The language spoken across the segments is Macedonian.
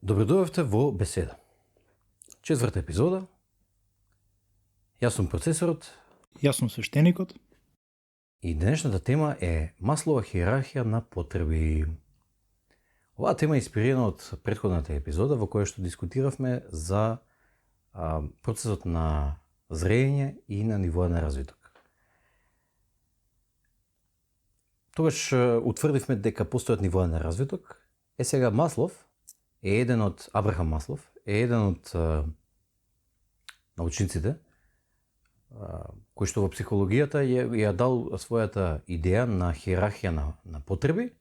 Добредојавте во беседа. Четврта епизода. Јас сум процесорот Јас сум свештеникот. и денешната тема е Маслова хиерархија на потреби. Оваа тема е инспирирана од претходната епизода во која што дискутиравме за процесот на зрење и на нивоа на развиток. Тогаш утврдивме дека постојат нивоа на развиток. Сега Маслов е еден од Абрахам Маслов, е еден од научниците кој што во психологијата ја дал својата идеја на хиерархија на потреби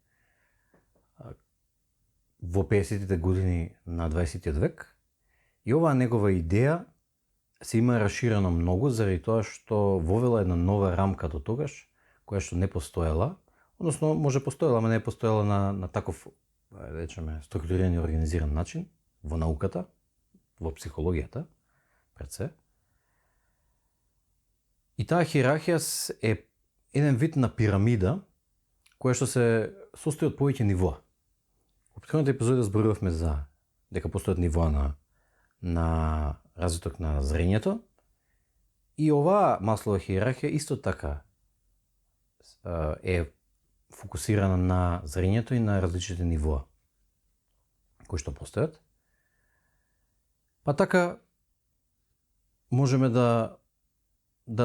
во 50-тите години на 20-тиот век. И оваа негова идеја се има расширено многу заради тоа што вовела една нова рамка до тогаш, која што не постоела, односно може постоела, ама не постоела на таков, речеме, структуриран и организиран начин во науката, во психологијата, пред се. И таа хиерархија е еден вид на пирамида која што се состои од повеќе нивоа. Во претходната епизода зборувавме за дека постојат нивоа на развиток на зрењето и оваа Маслова хиерархија исто така е фокусирана на зрењето и на различните нивоа кои што постојат. Па така можеме да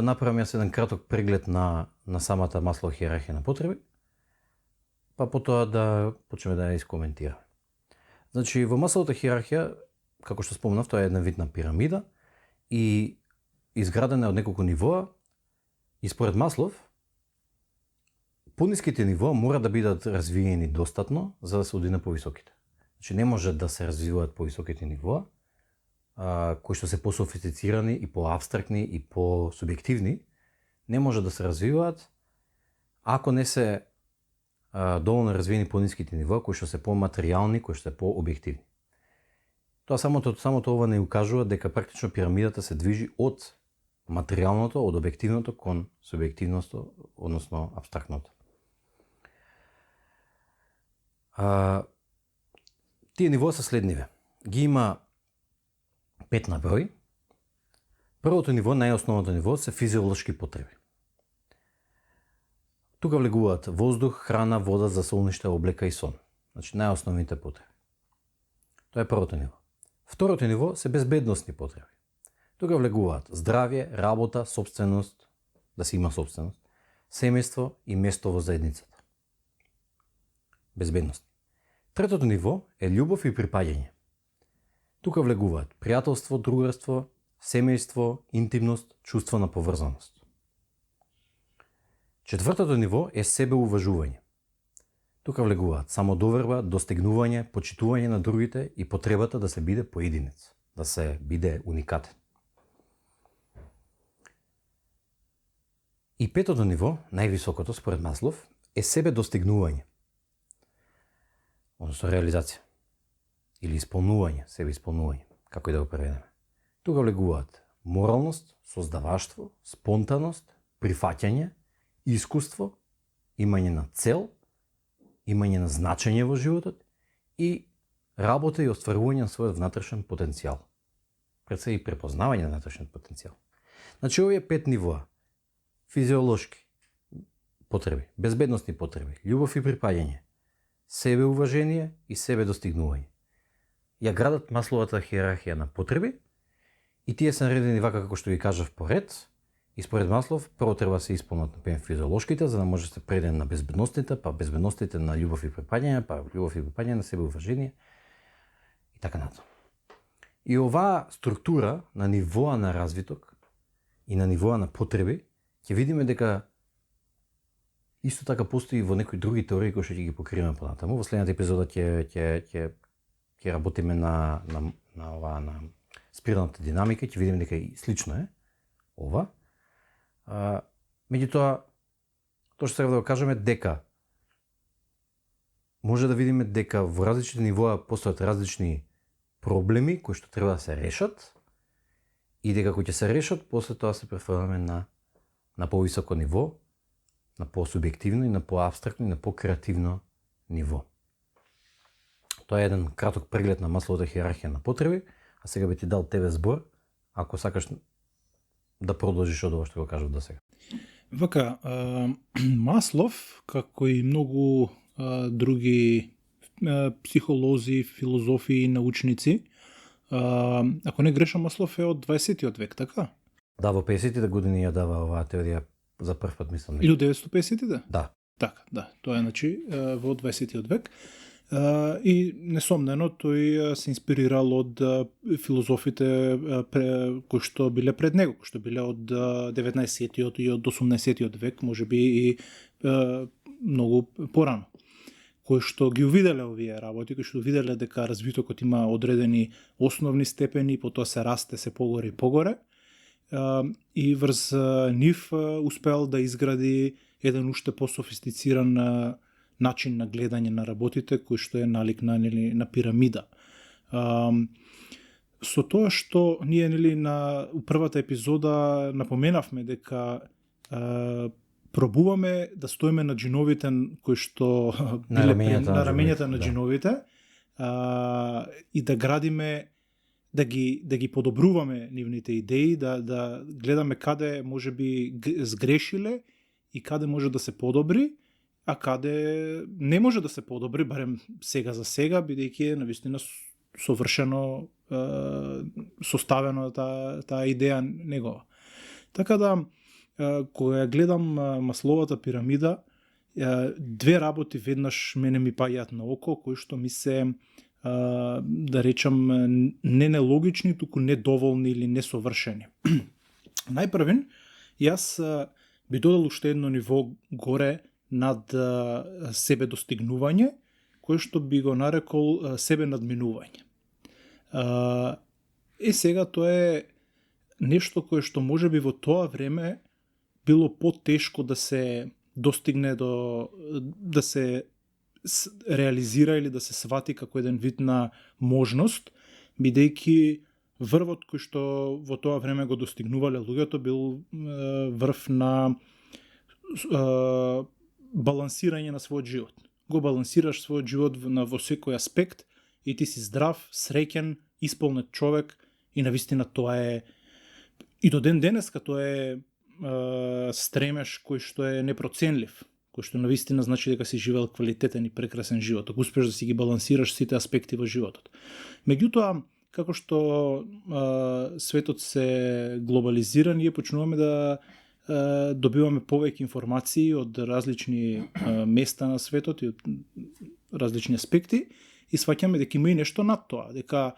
направиме еден краток преглед на самата Маслова хиерархија на потреби, па потоа да почнеме да ја искоментираме. Значи, во Масловата хиерархија, како што спомнав, тоа е една вид на пирамида и изградена од неколку нивоа и според Маслов пониските нивоа мора да бидат развиени достатно за да се оди на повисоките. Значи не може да се развиваат повисоките нивоа, кои што се пософистицирани и поабстрактни и посубјективни, не може да се развиваат ако не се доволно развиени пониските нивоа кои што се поматеријални, кои што се пообјективни. Тоа самото ова не укажува дека практично пирамидата се движи од материјалното, од објективното кон субјективното, односно абстрактното. Тие нивоа се следниве. Ги има 5 на број. Првото ниво, најосновното ниво, се физиолошки потреби. Тука влегуваат воздух, храна, вода за солниште, облека и сон. Значи најосновните потреби. Тоа е првото ниво. Второто ниво се безбедносни потреби. Тука влегуваат здравје, работа, собственост, да се има собственост, семејство и место во заедницата. Безбедност. Третото ниво е љубов и припаѓање. Тука влегуваат пријателство, другарство, семејство, интимност, чувство на поврзаност. Четвртото ниво е себеуважување. Тука влегуваат самодоверба, достигнување, почитување на другите и потребата да се биде поединец, да се биде уникатен. И петото ниво, највисокото според Маслов, е себедостигнување. Односно реализација. Или исполнување, себеисполнување, како и да го преведеме. Тука влегуваат моралност, создаваштво, спонтаност, прифаќање, искуство, имање на цел, имање на значење во животот и работа и остварување на својот внатрешен потенцијал. Пред се и препознавање на внатрешен потенцијал. Значи, овие 5 нивоа: физиолошки потреби, безбедносни потреби, љубов и припаѓање, себеуважение и себедостигнување ја градат Масловата хиерархија на потреби и тие се наредени вака како што ги кажав поред. И според Маслов прво треба да се исполнат на физиолошките, за да може да се преде на безбедностите, па безбедностите на љубов и припаѓање, па љубов и припаѓање на себеуважение и така натаму. И оваа структура на нивоа на развиток и на нивоа на потреби ќе видиме дека исто така постои во некои други теории кои што ќе ги покриеме понатаму. Во следната епизода ќе работиме на оваа на спиралната динамика, ќе видиме дека и слично е ова. Меѓутоа, тоа што треба да го кажеме дека може да видиме дека во различните нивоа постојат различни проблеми кои што треба да се решат и дека кои ќе се решат, после тоа се префрламе на повисоко ниво, на посубјективно и на поабстрактно и на покреативно ниво. Тоа е еден краток преглед на Масловата хиерархија на потреби, а сега би ти дал тебе збор, ако сакаш да продолжиш од ова што го кажав до сега. Вака, Маслов, како и многу други психолози, филозофи и научници, ако не грешам, Маслов е од 20-тиот век, така? Да, во 50-тите години ја дава оваа теорија за прв пат, мислам. Или од 950-тите? Да. Така, да. Тоа е, значи, во 20-тиот век. И несомнено тој се инспирирал од филозофите кои што биле пред него, кои што биле од 19-тиот и од 18-тиот век, можеби и многу порано, кои што ги увиделе овие работи, кои што виделе дека развитокот има одредени основни степени, потоа се расте се погоре и погоре, и врз нив успеал да изгради еден уште пософистициран начин на гледање на работите, кој што е налик на пирамида. Со тоа што ние у првата епизода напоменавме дека пробуваме да стоиме на джиновите кои што биле на раменјата на джиновите, и да градиме, да ги подобруваме нивните идеи, да гледаме каде можеби сгрешиле и каде може да се подобри, а каде не може да се подобри, барем сега за сега, бидејќи е навистина совршено составено таа идеја негова. Така да, кога ја гледам Масловата пирамида, две работи веднаш мене ми паѓаат на око, кои што ми се, да речам, не нелогични, туку недоволни или несовршени. Најпрвен, јас би додал уште едно ниво горе над себе достигнување, кој што би го нарекол себе надминување. Сега тоа е нешто кое што можеби во тоа време било потешко да се достигне да се реализира или да се свати како еден вид на можност, бидејќи врвот кој што во тоа време го достигнувале луѓето бил врв на балансирање на својот живот. Го балансираш својот живот во секој аспект и ти си здрав, среќен, исполнет човек и навистина тоа е и до ден денеска тоа е стремеш кој што е непроценлив, кој што навистина значи дека си живеел квалитетен и прекрасен живот, ако успеш да си ги балансираш сите аспекти во животот. Меѓутоа, како што светот се глобализира, ние почнуваме да добиваме повеќе информации од различни места на светот и од различни аспекти и сваќаме дека има и нешто над тоа, дека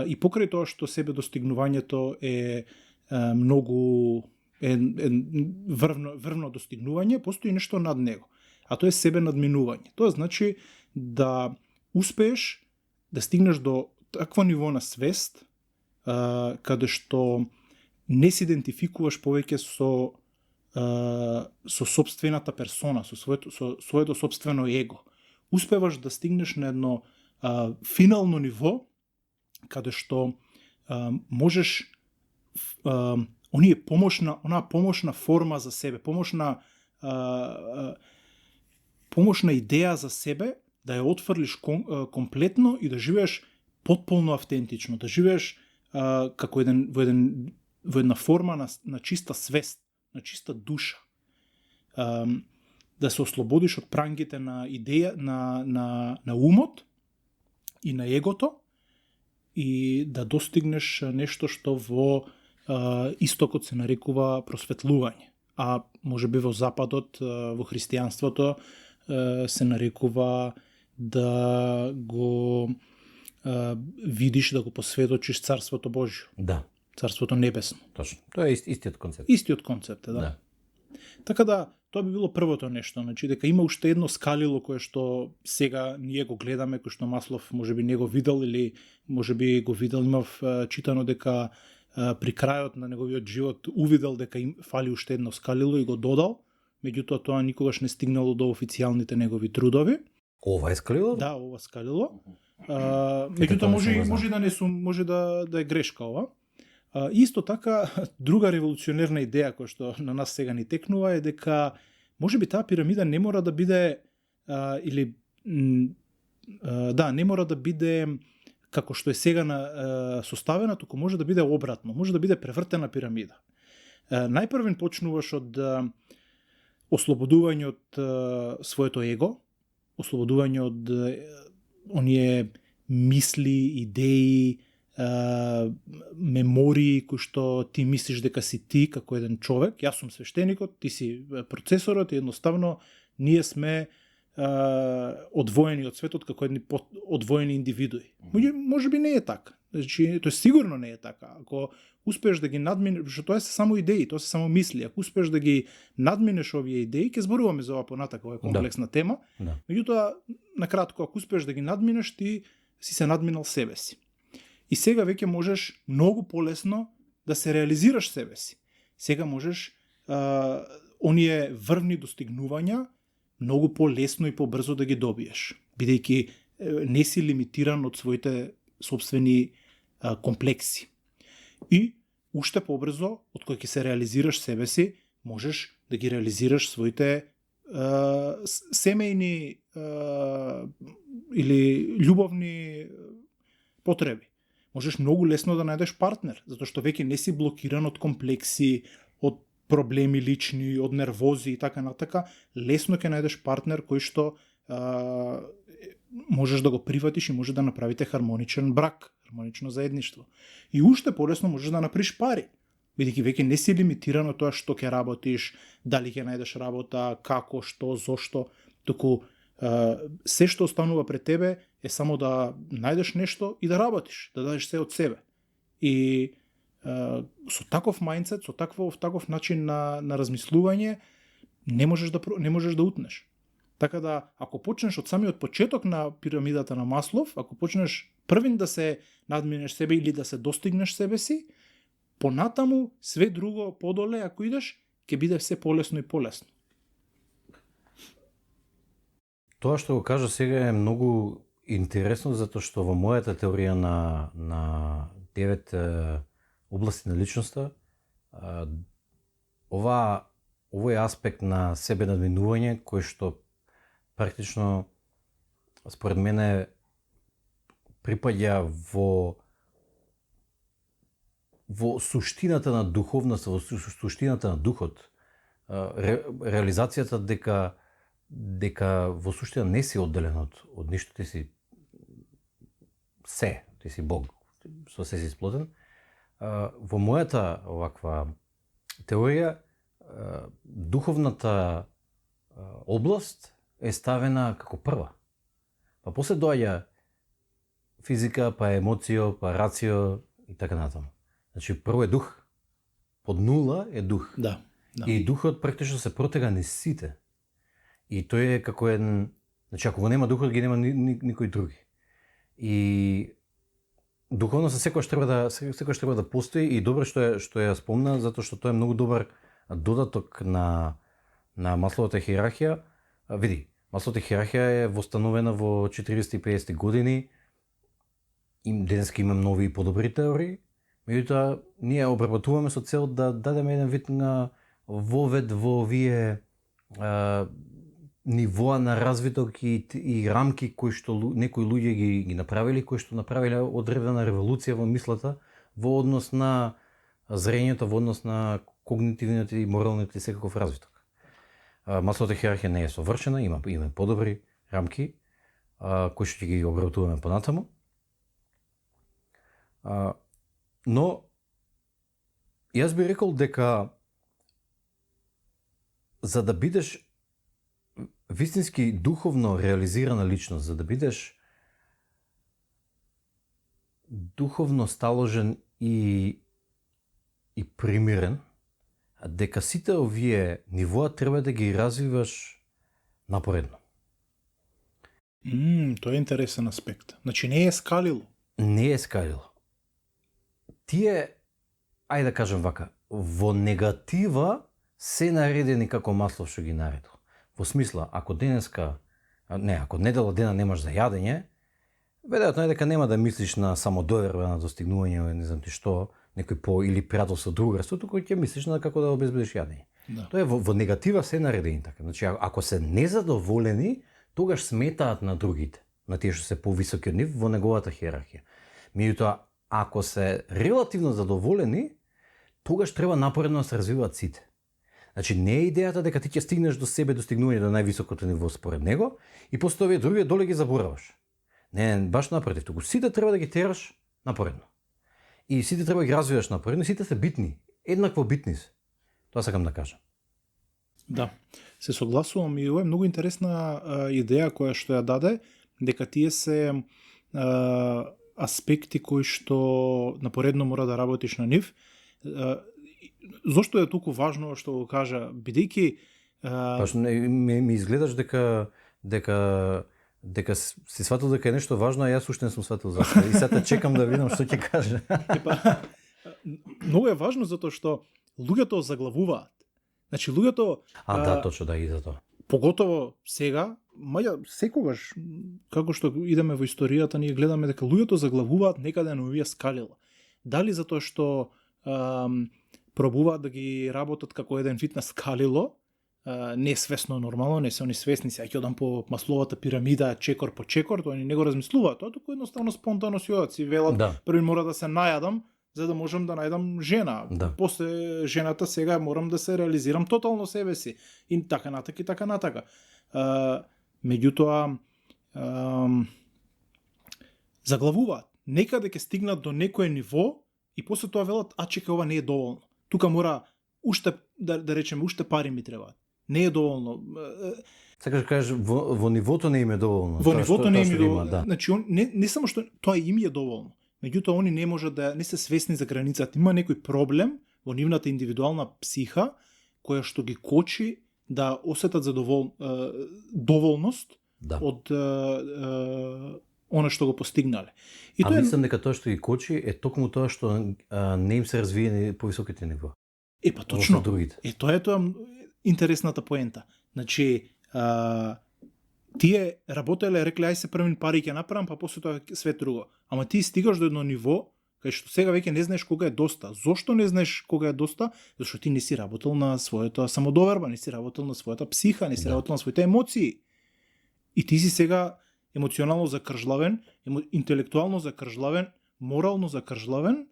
и покрај тоа што себе достигнувањето е многу врвно достигнување, постои нешто над него, а тоа е себе надминување. Тоа значи да успееш да стигнеш до такво ниво на свест каде што не се идентификуваш повеќе со собствената персона, со своето собствено его. Успеваш да стигнеш на едно финално ниво каде што можеш онаа помошна форма за себе, помошна идеја за себе да ја отфрлиш комплетно и да живееш потполно автентично, да живееш како во една форма на чиста свест, на чиста душа. Да се ослободиш од прангите на идеја, на умот и на егото и да достигнеш нешто што во истокот се нарекува просветлување, а можеби во западот, во христијанството се нарекува да го видиш, да го посведочиш Царството Божјо. Да. Царството Небесно. Точно. Тоа е истиот концепт. Истиот концепт, да. Така да, тоа би било првото нешто, значи дека има уште едно скалило кое што сега ние го гледаме, кој што Маслов можеби не го видел или можеби го видел, имав читано дека при крајот на неговиот живот увидел дека им фали уште едно скалило и го додал, меѓутоа тоа никогаш не стигнало до официјалните негови трудови. Ова е скалило? Да, ова скалило. Меѓутоа може да е грешка ова. Исто така, друга револуционерна идеја која што на нас сега ни текнува е дека можеби таа пирамида не мора да биде или не мора да биде како што е сега составена, туку може да биде обратно, може да биде превртена пирамида. Најпрвен почнуваш од ослободување од своето его, ослободување од оние мисли, идеи, мемории кои што ти мислиш дека си ти како еден човек. Јас сум свештеникот, ти си процесорот и едноставно ние сме одвоени од светот како едни одвоени индивидуи. Може би не е така. Значи, тоа сигурно не е така. Ако успееш да ги надминеш, што тоа се само идеи, тоа се само мисли. Ако успееш да ги надминеш овие идеи, ќе зборуваме за ова понатака, ова е комплексна тема. Меѓутоа, накратко, ако успееш да ги надминеш, ти си се надминал себе си. И сега веќе можеш многу полесно да се реализираш себе си. Сега можеш оние врвни достигнувања многу полесно и побрзо да ги добиеш, бидејќи не си лимитиран од своите собствени комплекси. И уште побрзо, од кој ќе се реализираш себе си, можеш да ги реализираш своите семејни или љубовни потреби. Можеш многу лесно да најдеш партнер, затоа што веќе не си блокиран од комплекси, од проблеми лични, од нервози и така натака. Лесно ќе најдеш партнер кој што можеш да го приватиш и може да направите хармоничен брак, хармонично заедништво. И уште полесно можеш да направиш пари, бидејќи веќе не си лимитиран од тоа што ќе работиш, дали ќе најдеш работа, како, што, зошто, туку се што останува пред тебе е само да најдеш нешто и да работиш, да дадеш се од себе. И со таков мајндсет, со таков начин на размислување не можеш да утнеш. Така да, ако почнеш од самиот почеток на пирамидата на Маслов, ако почнеш првин да се надминеш себе или да се достигнеш себе си, понатаму све друго подоле, ако идеш, ќе биде се полесно и полесно. Тоа што го кажа сега е многу интересно, затоа што во мојата теорија на 9 области на личноста, овој аспект на себе надминување, кој што практично според мене припаѓа во суштината на духовноста, во суштината на духот, реализацијата дека во суштина не си одделен од ништо, ти си ти си Бог, со се си сплотен. Во мојата оваква теорија, духовната област е ставена како прва. Па после доаѓа физика, па емоцио, па рацио и така натаму. Значи прво е дух. Под нула е дух. Да. И духот практично се протега низ сите. И тој е како еден, значи ако го нема духот, ги нема никој други. И духовноста секогаш треба да постои и добро што ја спомна, затоа што тоа е многу добар додаток на Масловата хиерархија. Види, Масловата хиерархија е востановена во 40-50 години и денеска има нови и подобри теории, меѓутоа ние обработуваме со цел да дадеме еден вид на вовед во овие нивоа на развиток и рамки кои што некои луѓе ги направиле, кои што направиле одредена револуција во мислата во однос на зрењето, во однос на когнитивниот и моралниот и секаков развиток. Масловата хиерархија не е совршена, има подобри рамки кои што ќе ги обработуваме понатаму. Но јас би рекол дека за да бидеш вистински духовно реализирана личност, за да бидеш духовно сталожен и примирен, дека сите овие нивоа треба да ги развиваш напоредно. Тоа е интересен аспект. Значи не е скалило. Не е скалило. Тие, ајде да кажем вака, во негатива се наредени како Маслов што ги наредил. Во смисла, ако недела дена немаш за јадење, веројатно е дека нема да мислиш на самодоверба, на достигнување, не знам ти што, некој или пријателство, другарство, туку ќе мислиш на како да обезбедиш јадење. Да. Тоа е во негатива се наредени така. Значи, ако се незадоволени, тогаш сметаат на другите. на тие што се повисоки од нив во неговата хиерархија. Меѓутоа, ако се релативно задоволени, тогаш треба напоредно да се развиваат сите. Значи, не е идејата дека ти ќе стигнеш до себе достигнување до највисокото ниво според него и после овие други доле ги забораваш. Не, баш напротив, туку сите треба да ги тераш напоредно. И сите треба да ги развиваш напоредно, сите се битни, еднакво битни се. Тоа сакам да кажам. Да, се согласувам и ова е многу интересна идеја која што ја даде, дека тие се аспекти кои што напоредно мора да работиш на нив. Зошто е толку важно што го кажа, бидејќи Баш ми изгледаш дека си сватил дека е нешто важно, а јас уште не сум сватил зашто. И сега чекам да видам што ќе каже. Многу е важно затоа што луѓето заглавуваат. Значи луѓето Да, точно, да, и за тоа. Поготово сега, секогаш, како што идеме во историјата, ние гледаме дека луѓето заглавуваат некаде на овие скалила. Дали затоа што пробуваат да ги работат како еден вид на скалило, несвесно нормално, не се они свесни, сега ќе одам по Масловата пирамида, чекор по чекор, тоа не го размислуваат, тоа туку едноставно спонтано си одат, си велат, први мора да се најадам, за да можам да најдам жена. После жената сега морам да се реализирам тотално себе си. И така натака, и така натака. Меѓутоа, заглавуваат. Некаде ќе стигнат до некое ниво и после тоа велат, чекај, ова не е доволно. Тука мора уште, да речеме, уште пари ми требаат. Не е доволно. Сакаш да кажеш, во нивото не им е доволно. Во нивото не им е доволно. Да. Значи, не само што тоа им е доволно. Меѓутоа, они не може не се свесни за границата. Има некој проблем во нивната индивидуална психа, која што ги кочи да осетат доволност од она што го постигнале. И мислам дека тоа што ги кочи е токму тоа што не им се развиени повисоките нива. Точно. Тоа е интересната поента. Значи, тие работеле, рекле, ај се првин пари ќе направам, па после тоа све друго. Ама ти стигаш до едно ниво, кај што сега веќе не знаеш кога е доста. Зошто не знаеш кога е доста? Зашто ти не си работел на својата самодоверба, не си работел на својата психа, не си работел на своите емоции. И ти си сега емоционално закржлавен, интелектуално закржлавен, морално закржлавен,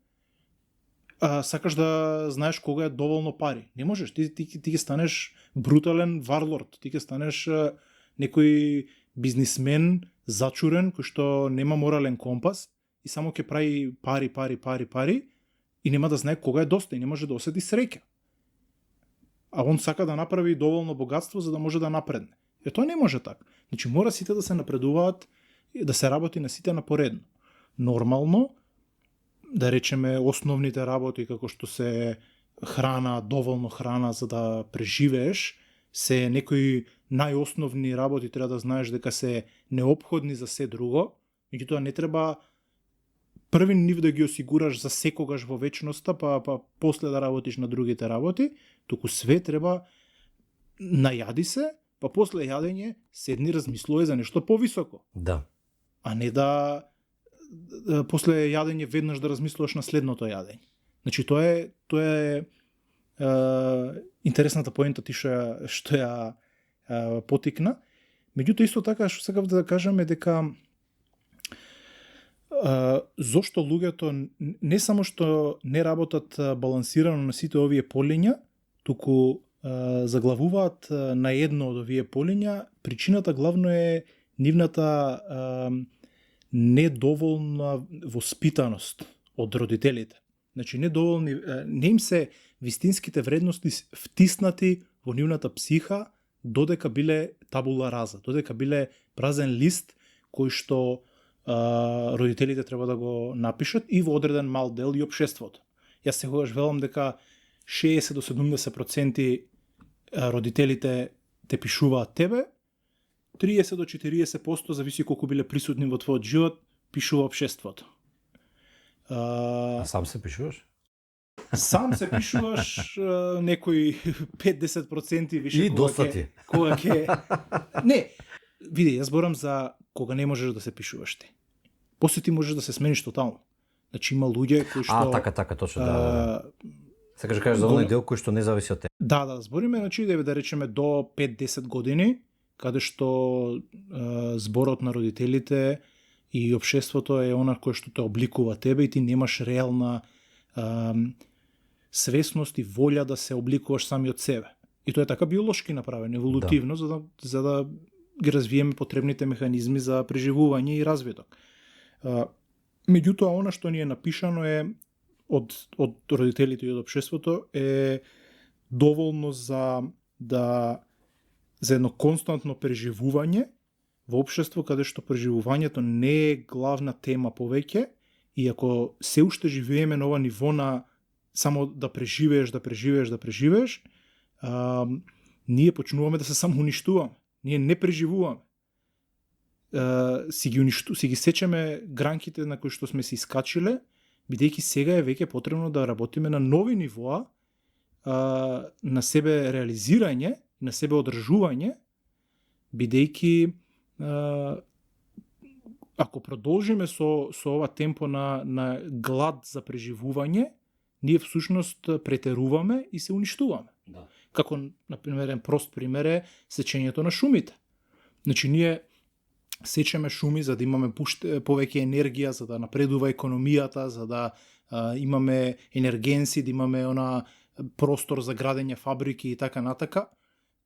сакаш да знаеш кога е доволно пари. Не можеш, ти ќе станеш брутален варлорд, ти ќе станеш некој бизнисмен зачурен кој што нема морален компас и само ќе прави пари и нема да знае кога е доста и не може да осети среќа. А он сака да направи доволно богатство за да може да напредне. Тоа не може така. Значи мора сите да се напредуваат, да се работи на сите напоредно. Нормално, да речеме основните работи како што се храна, доволно храна за да преживееш, се некои најосновни работи треба да знаеш дека се неопходни за се друго, меѓутоа не треба први нив да ги осигураш за секогаш во вечноста, па после да работиш на другите работи, туку све треба најади се, па после јадење седни размислувај за нешто повисоко. Да. А не да после јадење веднаш да размислуваш на следното јадење. Значи тоа е интересната поента ти што ја потикна. Меѓутоа исто така што сакав да кажам е дека зошто луѓето не само што не работат балансирано на сите овие полиња, туку заглавуваат на едно од овие полиња, причината главно е нивната недоволна воспитаност од родителите. Значи не им се вистинските вредности втиснати во нивната психа додека биле табула раза, додека биле празен лист кој што родителите треба да го напишат и во одреден мал дел и општеството. Јас секогаш велам дека 60 до 70% родителите те пишуваат тебе, 30 до 40% зависи колку биле присутни во твојот живот, пишува општеството. А сам се пишуваш? Сам се пишуваш некои 5-10% више и доста ти. Кога ќе не, види, јас зборам за кога не можеш да се пишуваш ти. После ти можеш да се смениш тотално. Значи има луѓе кои што така, точно, да. Сакаш да кажеш за оној дел кој што не зависи од тебе. Да, збориме, значи да речеме до 5-10 години, каде што зборот на родителите и општеството е она кое што те обликува тебе и ти немаш реална свесност и волја да се обликуваш сами од себе. И тоа е така биолошки направено, еволутивно, за да ги развиеме потребните механизми за преживување и развиток. Меѓутоа, она што ни е напишано е од родителите и од општеството е доволно за едно константно преживување во општество каде што преживувањето не е главна тема повеќе и ако се уште живееме на ова ниво на само да преживееш, ние почнуваме да се самоуништуваме. Ние не преживуваме. Си ги сечеме гранките на кои што сме се искачиле, бидејќи сега е веќе потребно да работиме на нови нивоа на себе реализирање, на себе одржување, бидејќи ако продолжиме со ова темпо на глад за преживување, ние всушност претеруваме и се уништуваме. Да. Како, например, прост пример е сечењето на шумите. Значи, ние сечеме шуми за да имаме повеќе енергија, за да напредува економијата, за да имаме енергенси, да имаме простор за градење фабрики и така натака.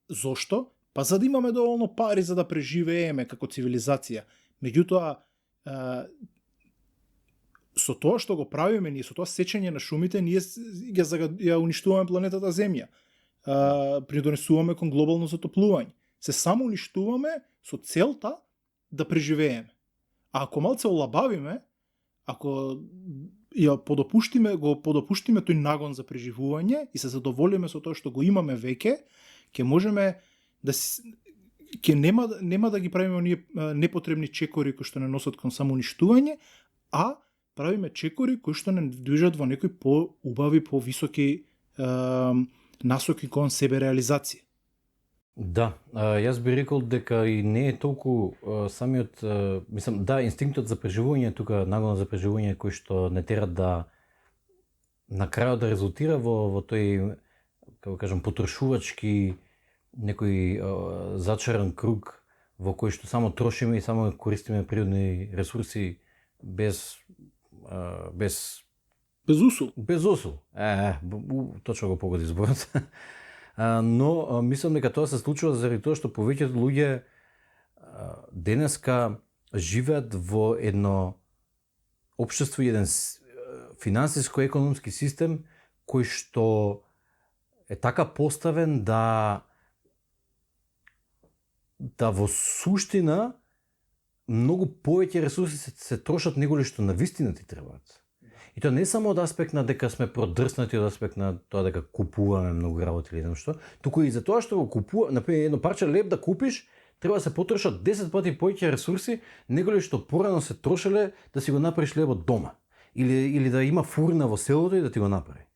Зошто? Па за да имаме доволно пари за да преживееме како цивилизација. Меѓутоа, со тоа што го правиме ние, со тоа сечење на шумите, ние ја уништуваме планетата Земја. Придонесуваме кон глобално затоплување. Се само уништуваме со целта да преживееме. А ако малце олабавиме, ако го подопуштиме тој нагон за преживување и се задоволиме со тоа што го имаме веќе, ќе можеме нема да ги правиме оние непотребни чекори кои што не носат кон самоуништување, а правиме чекори кои што не движат во некои поубави, повисоки насоки кон себе реализација. Да, јас би рекол дека и не е толку самиот, инстинктот за преживување тука, нагонот за преживување кој што не тера да на крајот да резултира во тој, како кажам, потрошувачки некој зачаран круг во кој што само трошиме и само користиме природни ресурси без усул. Без усул. Точно го погоди зборот. Но мислам дека тоа се случува заради тоа што повеќето луѓе денеска живеат во едно општество и еден финансиско-економски систем кој што е така поставен да во суштина многу повеќе ресурси се трошат неголи што навистина ти требаат. И тоа не само од аспект на дека сме продрснати, од аспект на тоа дека купуваме многу работи или нешто, туку и за тоа што го купува, например, едно парче леб да купиш, треба да се потрошат 10 пати повеќе ресурси неголи што порано се трошеле да си го направиш лебот дома. Или да има фурна во селото и да ти го направи.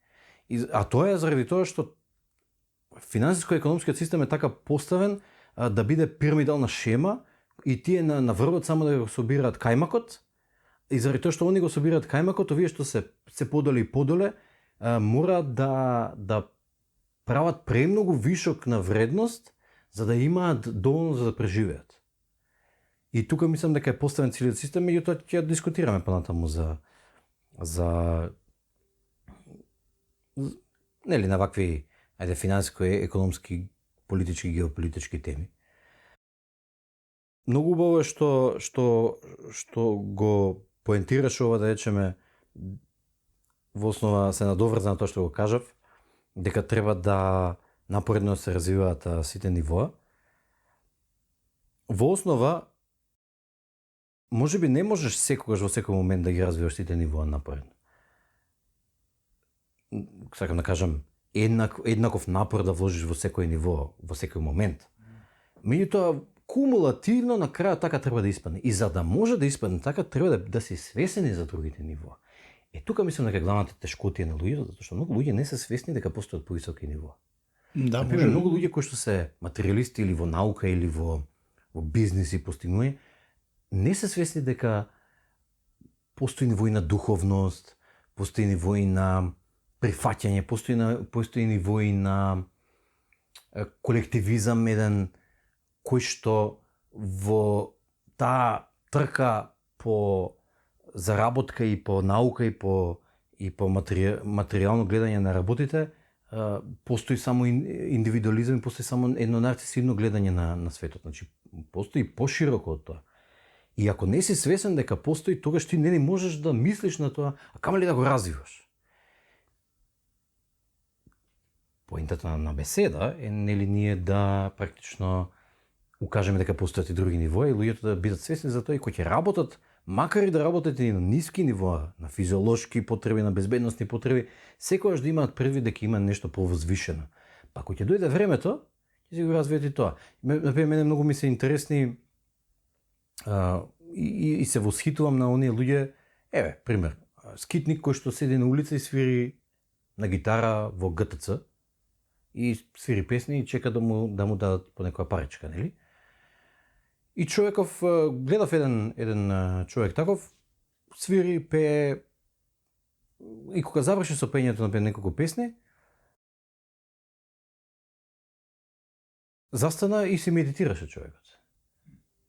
А тоа е заради тоа што финансиско-економскиот систем е така поставен да биде пирамидална шема и тие на врвот само да го собираат кајмакот. И заради тоа што они го собираат кајмакот, овие што се подоле и подоле, мораат да прават премногу вишок на вредност за да имаат доволно за да преживеат. И тука мислам дека е поставен целиот систем, меѓутоа ќе дискутираме понатаму за нели на вакви финансиско-економски, политички, геополитички теми. Многу убаво е што го поентираш ова, да речеме, во основа се надоврза на тоа што го кажав, дека треба да напоредно се развиваат сите нивоа. Во основа, можеби не можеш секогаш во секој момент да ги развиваш сите нивоа напоредно. Сакам да кажам, еднаков напор да вложиш во секој ниво, во секој момент. Меѓутоа, кумулативно на крајот така треба да испадне. И за да може да испадне така, треба да си свесени за другите нивоа. Тука мислам дека главната тешкотија на луѓето, затоа што многу луѓе не се свесни дека постојат повисоки нивоа. Да, например, многу луѓе кои што се материјалисти или во наука или во бизнис и постигнување, не се свесни дека постои нивои на духовност, постои нивои на прифаќање, постои нивои на колективизам, еден кои што во таа трка по заработка и по наука и по материјално гледање на работите, постои само индивидуализам, постои само едно нарцисидно гледање на светот. Значи, постои пошироко од тоа. И ако не си свесен дека постои, тогаш ти не можеш да мислиш на тоа, а камо ли да го развиваш? Поентата на беседа е нели ние да практично укажеме дека постојат и други нивоа и луѓето да бидат свесни за тоа и кои ќе работат, макар и да работат и на ниски нивоа, на физиолошки потреби, на безбедностни потреби, секогаш да имаат предвид дека има нешто повозвишено. Па кога ќе дојде времето, ќе си го развијат и тоа. Например, мене многу ми се интересни и се восхитувам на оние луѓе, пример, скитник кој што седи на улица и свири на гитара во ГТЦ и свири песни и чека да му дадат по некоја паричка, нели? И човеков, гледав еден човек таков, свири, пее, и кога заврши со пењето на неколку песни, застана и се медитираше човекот.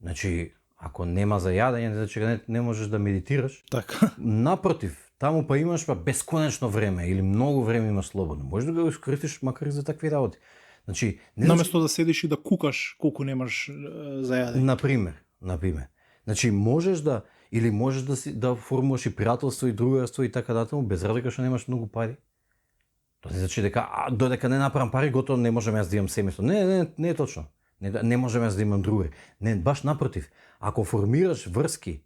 Значи, ако нема за јадење, значи не можеш да медитираш. Така. Напротив, таму па имаш бесконечно време или многу време имаш слободно. Можеш да го искористиш макар и за такви работи. Значи, наместо да седиш и да кукаш колку немаш за јадење. Например. Значи можеш да да формуваш и пријателство и другарство и така натаму без разлика што немаш многу пари. Тоа не значи дека додека не направам пари готово не можам јас да имам семејство. Не е точно. Не можам јас да имам другари. Не, баш напротив. Ако формираш врски,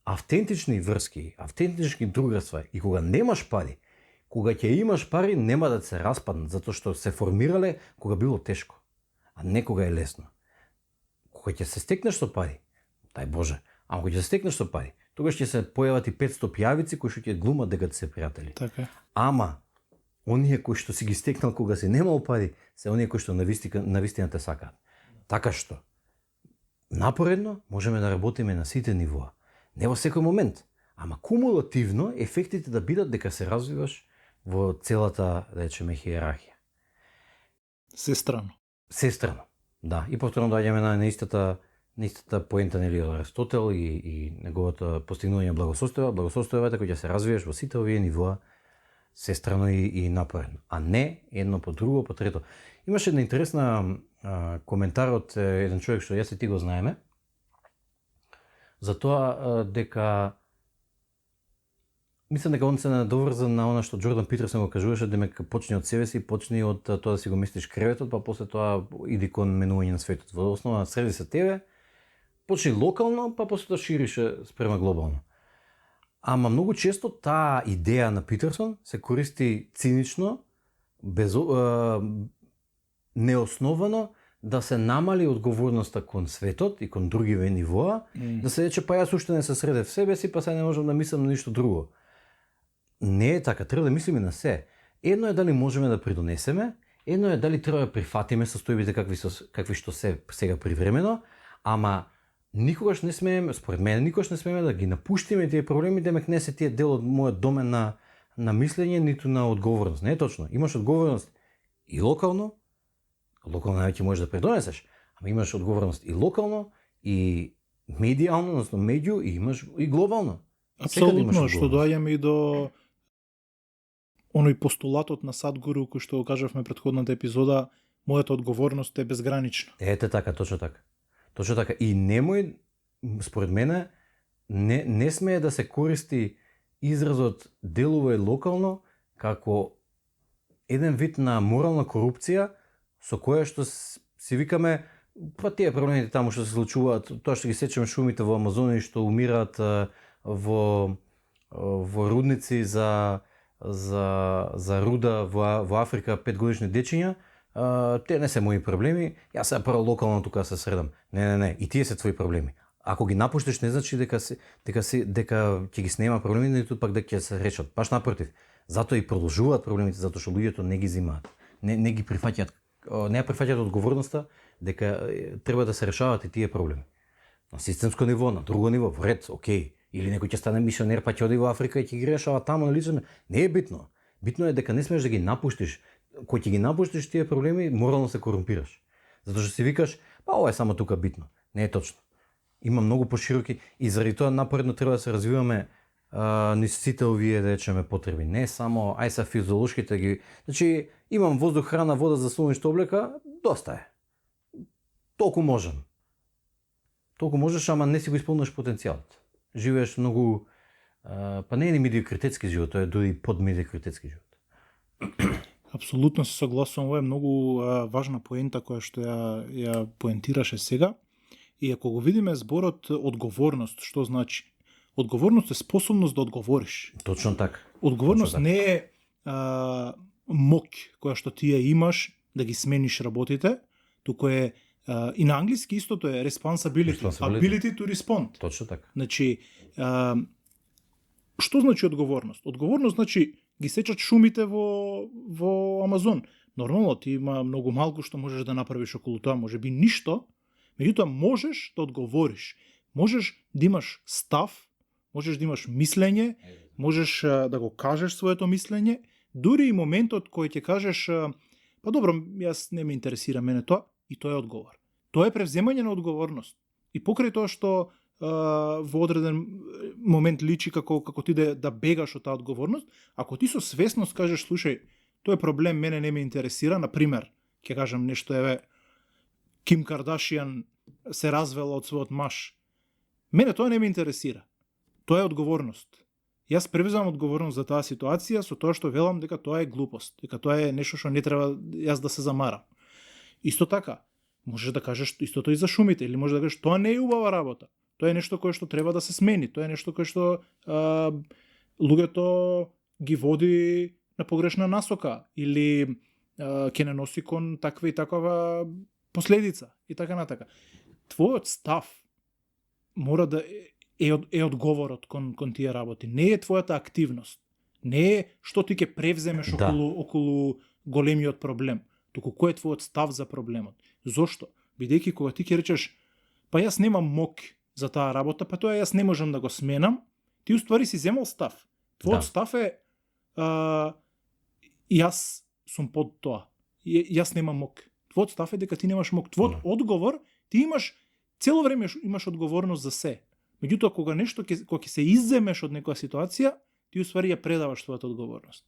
автентични врски, автентични другарства и кога немаш пари, кога ќе имаш пари, нема да се распаднат, затоа што се формирале кога било тешко, а не кога е лесно. Кога ќе се стекнеш со пари, дај Боже, ама кога ќе се стекнеш со пари, тогаш ќе се појават и 500 пијавици кои што ќе глумат дека се пријатели. Така. Ама оние кои што си ги стекнал кога си немал пари, се оние кои што навистина те сакаат. Така што напоредно можеме да работиме на сите нивоа. Не во секој момент, ама кумулативно ефектите да бидат дека се развиваш во целата, да речеме, хиерархија. Сестрано. Да, и повторно доаѓаме на истата поента нели од Аристотел и неговото постигнување благосостојба. Благосостојбата која ќе се развиеш во сите овие нивоа сестрано и напоредно, а не едно по друго, по трето. Имаше една интересна коментар од еден човек што јас и ти го знаеме, за тоа дека мислам дека он се надоврза на она што Џордан Питерсон го кажуваше, дека почни од себе си, почни од тоа да си го местиш креветот, па после тоа иди кон менување на светот. Во основа среди се тебе, почни локално, па после тоа ширише спрема глобално. Ама многу често таа идеја на Питерсон се користи цинично, неосновано, да се намали одговорноста кон светот и кон други нивоа, да се рече па јас уште не се средев себе си, па сега не можам да мислам на ништо друго. Не е така, треба да мислиме на се. Едно е дали можеме да придонесеме, едно е дали треба да прифатиме состојбите какви што се сега привремено, ама никогаш не смееме, според мене, никогаш не смееме да ги напуштиме тие проблеми, демек не се тие дел од мојот домен на мислење, ниту на одговорност. Не е точно. Имаш одговорност и локално највеќе можеш да придонесеш, ама имаш одговорност и локално, и медијално, односно медиу, и имаш и глобално. Апсолутно, што доаѓаме и до оној постулатот на Садгуру кој што го кажавме претходната епизода, мојата одговорност е безгранична. Ете така, точно така. Точно така. И немој, според мене, не смее да се користи изразот делува и локално како еден вид на морална корупција со која што си викаме па тие проблемите таму што се случуваат, тоа што ги сечеме шумите во Амазонија што умираат во рудници за руда во Африка 5 годишни дечиња, те не се мои проблеми, јас сега прво локално тука се средам. Не, и тие се твои проблеми. Ако ги напуштиш не значи дека ќе ги снема проблемите, ниту пак дека ќе се решат. Баш напротив. Затоа и продолжуваат проблемите, затоа што луѓето не ги земаат. Не ги прифаќаат, не ја прифаќаат одговорноста дека треба да се решаваат и тие проблеми. На системско ниво, на друго ниво, во ред, окей. Или некој ќе стане мисионер па ќе оди во Африка и ќе ги решава таму на лично. Не е битно. Битно е дека не смееш да ги напуштиш. Кој ќе ги напуштиш тие проблеми, морално се корумпираш. Затоа што си викаш, па ова е само тука битно. Не е точно. Има многу пошироки и заради тоа напоредно треба да се развиваме низ сите овие да речеме потреби. Не само ај са физиолошките ги. Значи имам воздух, храна, вода за сонешна облека, доста е. Толку можам. Толку можеш, ама не си го исполнуваш потенцијалот. Живееш многу па не е ни медиокритетски живот, тоа е дури под медиокритетски живот. Апсолутно се согласувам, ова е многу важна поента која што ја поентираше сега. И ако го видиме зборот одговорност, што значи? Одговорност е способност да одговориш. Точно така. Одговорност Точно така. не е моќ која што ти ја имаш да ги смениш работите, туку е и на англиски истото е responsibility, ability to respond. Точно така. Значи, што значи одговорност? Одговорност значи ги сечат шумите во Амазон. Нормално ти има многу малку што можеш да направиш околу тоа, може би ништо, меѓутоа можеш да одговориш. Можеш да имаш став, можеш да имаш мислење, можеш да го кажеш своето мислење, дури и моментот кој ќе кажеш па добро, јас не ме интересира мене тоа, и тоа е одговор. Тоа е превземање на одговорност. И покрај тоа што во одреден момент личи како ти да бегаш од таа одговорност, ако ти со свесност кажеш, слушај, тој проблем мене не ме интересира, на пример, ќе кажам нешто, еве, Ким Кардашијан се развела од својот маж. Мене тоа не ме интересира. Тоа е одговорност. Јас превземам одговорност за таа ситуација со тоа што велам дека тоа е глупост, дека тоа е нешто што не треба јас да се замарам. Исто така, можеш да кажеш истото и за шумите, или можеш да кажеш тоа не е убава работа. Тоа е нешто кое што треба да се смени, тоа е нешто кое што луѓето ги води на погрешна насока или ќе не носи кон таква и такава последица и така натака. Твојот став мора да е одговорот кон тие работи. Не е твојата активност. Не е што ти ќе превземеш околу големиот проблем, туку кој е твојот став за проблемот. Зошто? Бидејќи кога ти ќе речеш па јас немам моќ за таа работа, па тоа јас не можам да го сменам, ти уствари си земал став. Твојот став е јас сум под тоа. Јас немам моќ. Твојот став е дека ти немаш моќ. Твојот одговор, ти имаш цело време имаш одговорност за се. Меѓутоа кога кога ќе се изземеш од некоја ситуација, ти уствари ја предаваш твојата одговорност.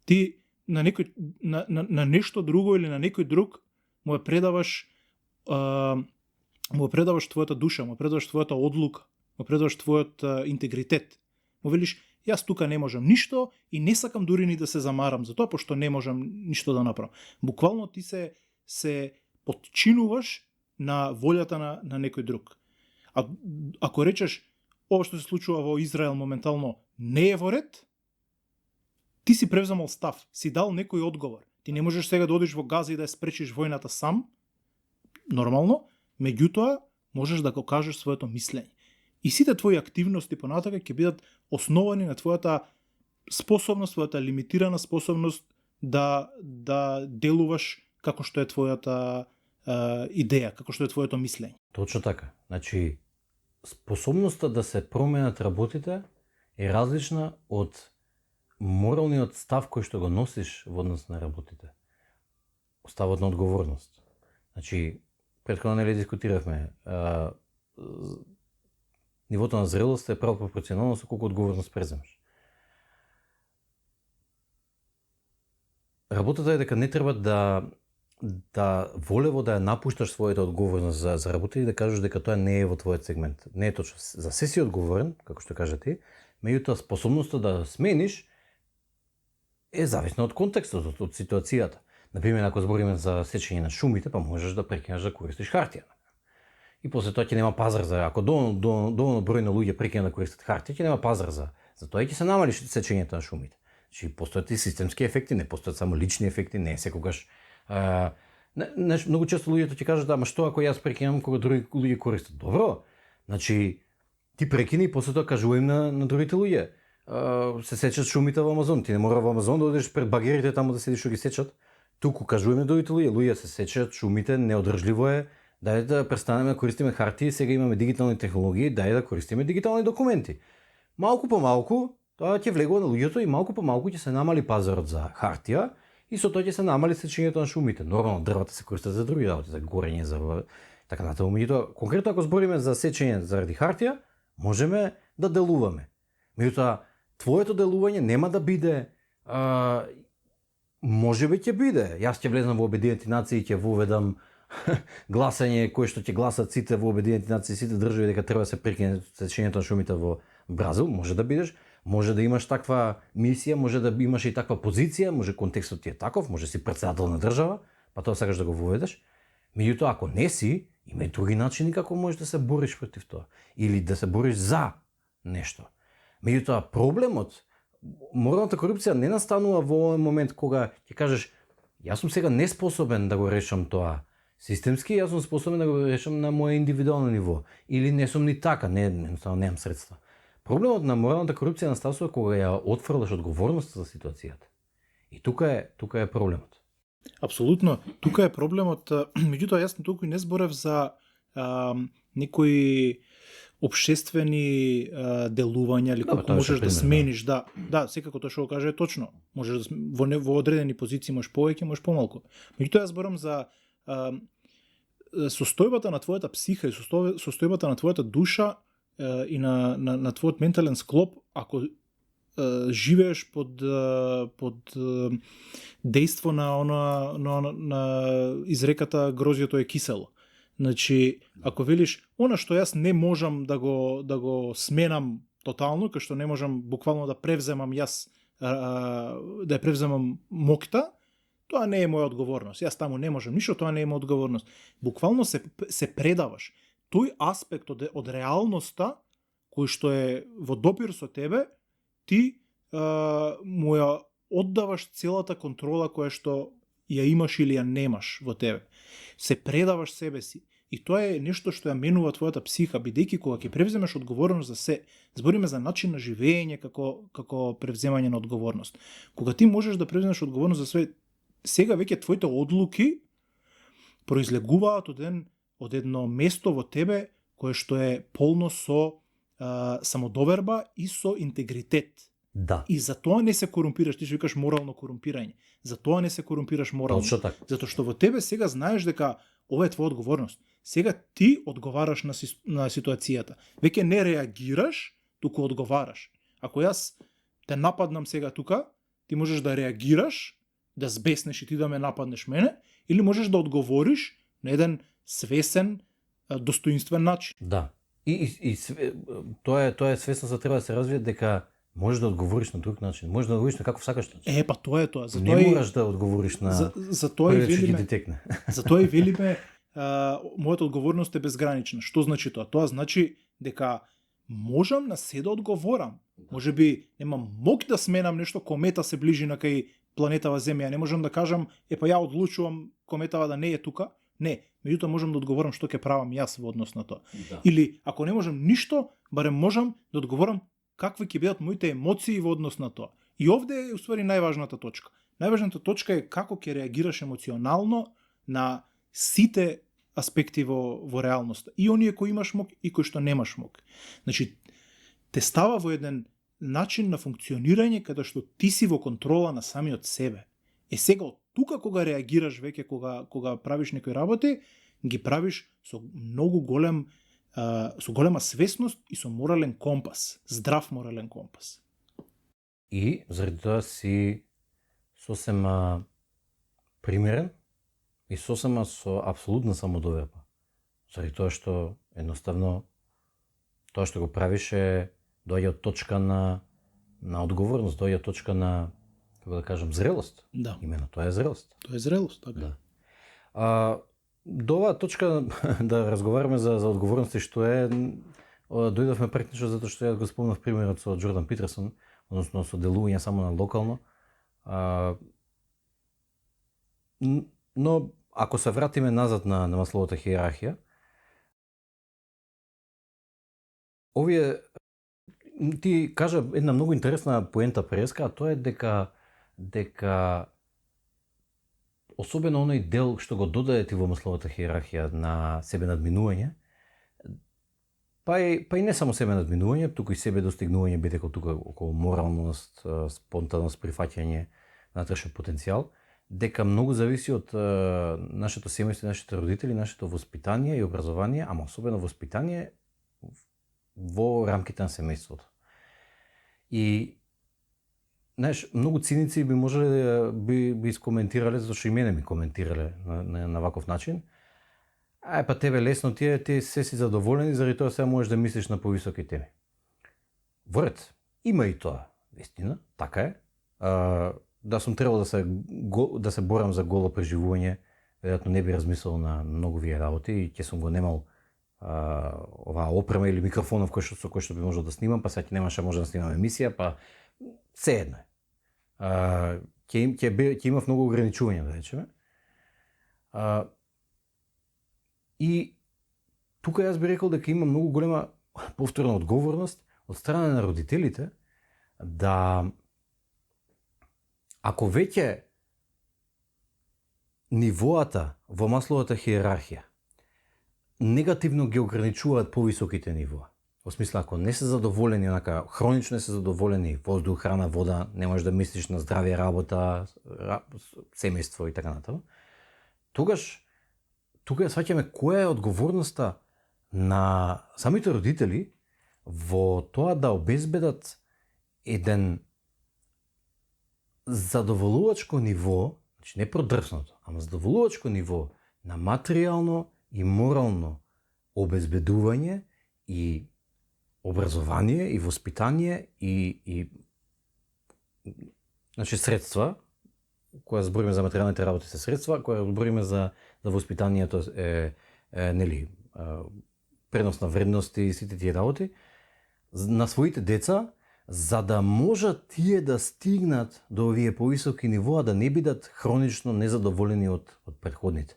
Ти на некој на нешто друго или на некој друг му ја предаваш твојата душа, му предаваш твојата одлука, му предаваш твојот интегритет. Му велиш, јас тука не можам ништо и не сакам дури ни да се замарам за тоа, пошто не можам ништо да направам. Буквално ти се подчинуваш на волјата на некој друг. Ако речеш, ова што се случува во Израел моментално не е во ред, ти си превземал став, си дал некој одговор. Ти не можеш сега да одиш во Газа и да ја спречиш војната сам, нормално, меѓутоа можеш да го кажеш своето мислење. И сите твои активности понатака ќе бидат основани на твојата способност, твојата лимитирана способност да делуваш како што е твојата идеја, како што е твоето мислење. Точно така. Значи, способноста да се променат работите е различна од моралниот став кој што го носиш во однос на работите. Ставот на одговорност. Значи, претходно нели дискутиравме, нивото на зрелост е право пропорционално со колку одговорност преземеш. Работата е дека не треба да волево да ја напушташ својата одговорност за работа и да кажеш дека тоа не е во твојот сегмент. Не е точно. За се си одговорен, како што кажа ти, меѓутоа способноста да смениш е зависна од контекстот, од ситуацијата. Например, ако збориме за сечење на шумите, па можеш да прекинеш да користиш хартија. И после тоа ќе нема пазар за, ако доволно број на луѓе прекинат да користат хартија, ќе нема пазар за тоа ќе се намали сечењето на шумите. Значи постојат и системски ефекти, не постојат само лични ефекти, не секогаш многу често луѓето ќе кажат, ама што ако јас прекинам кога други луѓе користат? Добро. Значи ти прекини и после тоа кажувај на другите луѓе. Се сечат шумите во Амазон, ти не мора во Амазон да одиш пред багерите таму да седиш што ги сечат. Туку кажувај на другите луѓе се сечат шумите, неодржливо е. Дај да престанеме да користиме хартија, сега имаме дигитални технологии, дај да користиме дигитални документи. Малку по малку тоа ќе влегува на луѓето и малку по малку ќе се намали пазарот за хартија и со тоа ќе се намали сечењето на шумите. Нормално дрвата се користат за други работи, за горење, за така натаму. Меѓутоа, конкретно ако збориме за сечење заради хартија, можеме да делуваме. Меѓутоа, твоето делување нема да биде можеби ќе биде. Јас ќе влезам во Обединените нации и ќе воведам гласање кој што ќе гласат сите во Обединените нации, сите држави дека треба да се прекине сечењето на шумите во Бразил, може да бидеш, може да имаш таква мисија, може да имаш и таква позиција, може контекстот ти е таков, може си претседател на држава, па тоа сакаш да го воведеш. Меѓутоа, ако не си, има и други начини како можеш да се бориш против тоа или да се бориш за нешто. Меѓутоа, проблемот, моралната корупција не настанува во овој момент кога ќе кажеш јас сум сега неспособен да го решам тоа системски, јас сум способен да го решам на моје индивидуално ниво или не сум ни така, едноставно немам средства. Проблемот на моралната корупција настасува кога ја отфрлаш одговорноста за ситуацијата. И тука е проблемот. Апсолутно, тука е проблемот. Меѓутоа, јас толку не зборев за некои општествени делувања или како можеш да смениш, да, секако тоа што го каже е точно. Можеш да во одредени позиции можеш повеќе, можеш помалку. Меѓутоа, јас зборам за состојбата на твојата психа и состојбата на твојата душа и на твојот ментален склоп, ако живееш под дејство на изреката грозјето е кисело. Значи, ако велиш, она што јас не можам да го сменам тотално, кај што не можам буквално да превземам јас, да ја превземам моќта, тоа не е моја одговорност. Јас таму не можам ништо, тоа не е моја одговорност. Буквално се предаваш. Тој аспект од реалноста, кој што е во допир со тебе, ти му ја оддаваш целата контрола која што ја имаш или ја немаш во тебе. Се предаваш себе си. И тоа е нешто што ја менува твојата психа, бидејќи кога ќе превземеш одговорност за се, збориме за начин на живење како превземање на одговорност. Кога ти можеш да превземеш одговорност за све, сега веќе твоите одлуки произлегуваат од едно место во тебе кое што е полно со самодоверба и со интегритет. Да. И за тоа не се корумпираш, ти што викаш морално корумпирање. За тоа не се корумпираш морално. Точно така. Затоа што во тебе сега знаеш дека ова е твоја одговорност. Сега ти одговараш на ситуацијата. Веќе не реагираш, туку одговараш. Ако јас те нападнам сега тука, ти можеш да реагираш, да збеснеш и ти да ме нападнеш мене, или можеш да одговориш на еден свесен, достоинствен начин. Да. И тоа е свесноста треба да се развие дека можеш да одговориш на друг начин, можеш да одговориш на каков сакаш начин. Па тоа е тоа. Не мораш да одговориш на првиот што ќе детекне. Затоа и велиме мојата одговорност е безгранична. Што значи тоа? Тоа значи дека можам на се да одговорам. Можеби немам моќ да сменам нешто, комета се ближи на кај планетава Земја. Не можам да кажам, па ја одлучувам кометава да не е тука. Не, меѓутоа можам да одговорам што ќе правам јас во однос на тоа. Да. Или ако не можам ништо, барем можам да одговорам какви ќе бидат моите емоции во однос на тоа. И овде е уствари најважната точка. Најважната точка е како ќе реагираш емоционално на сите аспекти во реалноста. И оние кои имаш мок и кои што немаш мок. Значи, те става во еден начин на функционирање каде што ти си во контрола на самиот себе. Сега од тука кога реагираш веќе кога правиш некои работи, ги правиш со многу со голема свесност и со морален компас, здрав морален компас. И заради тоа си сосема примерен и сосема со апсолутна самодоверба. Заради тоа што едноставно тоа што го правиш доаѓа од точка на одговорност, доаѓа од точка на, како да кажам, зрелост. Да. Имено тоа е зрелост. Тоа е зрелост, така. Да. До оваа точка да разговараме за одговорности што е, дојдовме практично затоа што ја го спомнав примерот со Џордан Питерсон, односно со делување само на локално. Но ако се вратиме назад на Масловата хиерархија, овие ти кажа една многу интересна поента преска, а тоа е дека особено оној дел што го додаде ти во Масловата хиерархија на себе надминување, па и не само себе надминување, туку и себе достигнување, бидејќи тука околу моралност, спонтаност, прифаќање, натрешен потенцијал, дека многу зависи од нашето семејство, нашите родители, нашето воспитание и образование, ама особено воспитание во рамките на семејството. И знаеш, многу циници би можеле би искоментирале, затоа што и мене ми коментирале на ваков начин. Па тебе лесно ти се си задоволен и заради тоа сега можеш да мислиш на повисоки теми. Во ред, има и тоа, вистина, така е. Да сум требал да се борам за голо преживување, веројатно не би размислил на многу вие работи и ќе сум го немал оваа опрема или микрофонов со кој што би можел да снимам, па сега ќе немаше може да снимам емисија, па се едно е. Ќе имав многу ограничувања, да речеме. И тука јас би рекол дека има многу голема повторна одговорност од страна на родителите да ако веќе нивоата во Масловата хиерархија негативно ги ограничуваат повисоките нивоа. Во смисла, ако не се задоволени, онака, хронично не се задоволени, воздух, храна, вода, не можеш да мислиш на здравје работа, семејство и така натаму, тогаш тука ја сваќаме која е одговорноста на самите родители во тоа да обезбедат еден задоволувачко ниво, значи не продрсното, ама задоволувачко ниво на материјално и морално обезбедување и образование и воспитание и значи средства, кога збориме за материјалните работи се средства, кога збориме за воспитанието нели пренос на вредности и сите тие работи на своите деца, за да можат тие да стигнат до овие повисоки нивоа, да не бидат хронично незадоволени од претходните.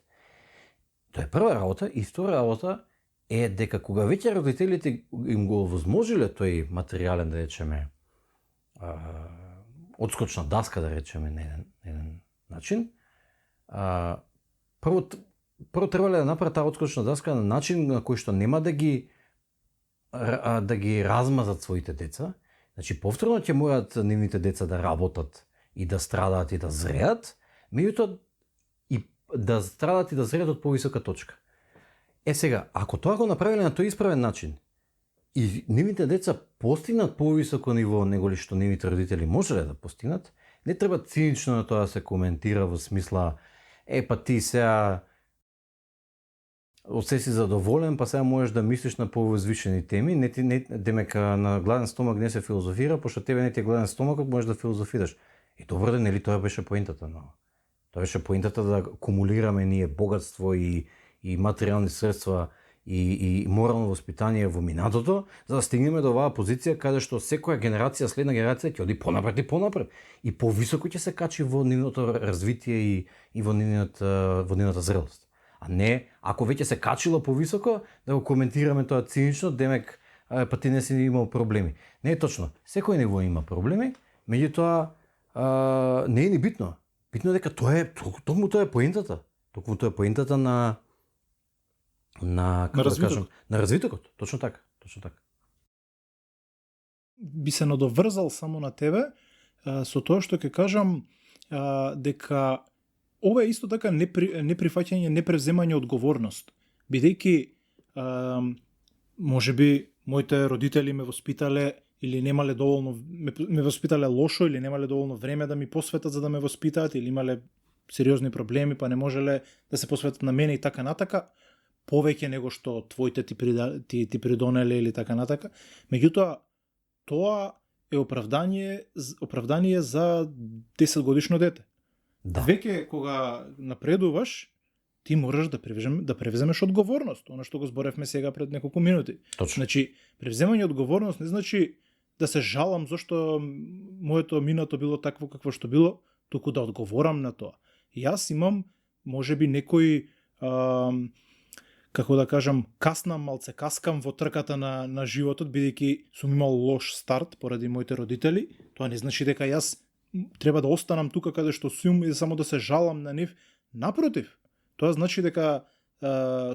Тоа е прва работа. И втора работа е дека кога веќе родителите им го овозможиле тој материјален, да речеме, одскочна даска, да речеме, на еден начин, прво требале да направат таа одскочна даска на начин на кој што нема да ги размазат своите деца. Значи, повторно ќе мораат нивните деца да работат и да страдаат и да зреат, меѓутоа и да страдаат и да зреат од повисока точка. Сега, ако тоа го направиле на тој исправен начин и нивните деца постигнат повисоко ниво неголи што нивните родители можеле да постигнат, не треба цинично на тоа да се коментира во смисла па ти сега од се си задоволен, па сега можеш да мислиш на повозвишени теми, демек на гладен стомак не се филозофира, пошто тебе не ти е гладен стомакот, можеш да филозофираш. И добро да, нели тоа беше поентата, но тоа беше поентата да кумулираме ние богатство и материјални средства и морално воспитание во минатото, за да стигнеме до оваа позиција каде што секоја генерација, следна генерација ќе оди понапред и понапред и повисоко ќе се качи во нивното развитие и во нивната зрелост. А не, ако веќе се качило повисоко, да го коментираме тоа цинично, демек па ти не си имал проблеми. Не е точно. Секој ниво има проблеми, меѓутоа не е ни битно. Битно е дека тоа е поентата. Токму тоа е поентата на развитокот. Точно така. Би се надоврзал само на тебе со тоа што ќе кажам дека ова е исто така неприфаќање, непревземање одговорност. Бидејќи можеби моите родители ме воспитале или немале доволно ме воспитале лошо или немале доволно време да ми посветат за да ме воспитаат или имале сериозни проблеми па не можеле да се посветат на мене и така натака, повеќе него што твоите ти придонеле или така натака. Меѓутоа тоа е оправдание за 10 годишно дете. Да. Веќе кога напредуваш, ти можеш да превземеш одговорност, она што го зборевме сега пред неколку минути. Точно. Значи, превземање одговорност не значи да се жалам зашто моето минато било такво какво што било, туку да одговорам на тоа. Јас имам можеби некој како да кажам, малце каскам во трката на животот, бидејќи сум имал лош старт поради моите родители. Тоа не значи дека јас треба да останам тука каде што сум и само да се жалам на нив. Напротив, тоа значи дека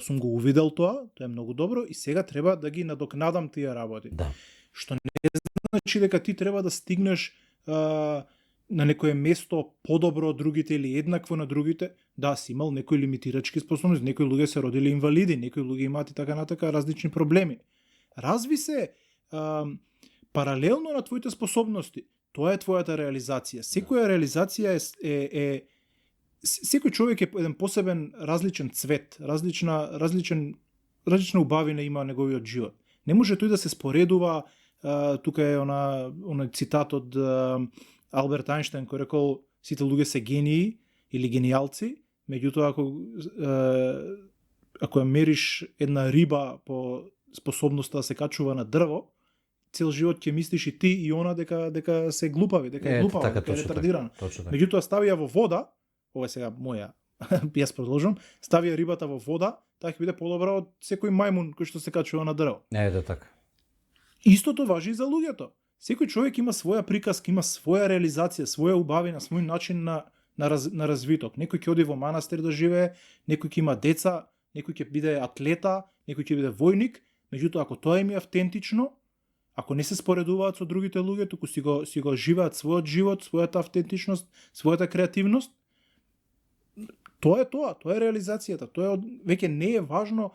сум го увидел тоа е многу добро и сега треба да ги надокнадам тие работи. Да. Што не значи дека ти треба да стигнеш на некое место подобро од другите или еднакво на другите, да, си имал некои лимитирачки способности, некои луѓе се родили инвалиди, некои луѓе имаат и така натака различни проблеми. Разви се паралелно на твоите способности. Тоа е твојата реализација. Секоја реализација е секој човек е еден посебен различен цвет, различна убавина има неговиот живот. Не може тој да се споредува, тука е она цитат од Алберт Ајнштајн кој рекол сите луѓе се гении или гениалци, меѓутоа ако ја мериш една риба по способноста да се качува на дрво, цел живот ќе мислиш и ти и она дека се глупави, дека е глупава, дека е ретардирана. Меѓутоа стави ја во вода, ова е сега моја, јас продолжам, стави ја рибата во вода, таа ќе биде подобра од секој мајмун кој што се качува на дрво. Да, така. Истото важи и за луѓето. Секој човек има своја приказка, има своја реализација, своја убавина, свој начин на развиток. Некој ќе оди во манастир да живее, некој ќе има деца, некој ќе биде атлета, некој ќе биде војник, меѓутоа ако тоа им е автентично, ако не се споредуваат со другите луѓе, туку си го живеат својот живот, својата автентичност, својата креативност, тоа е реализацијата. Тоа веќе не е важно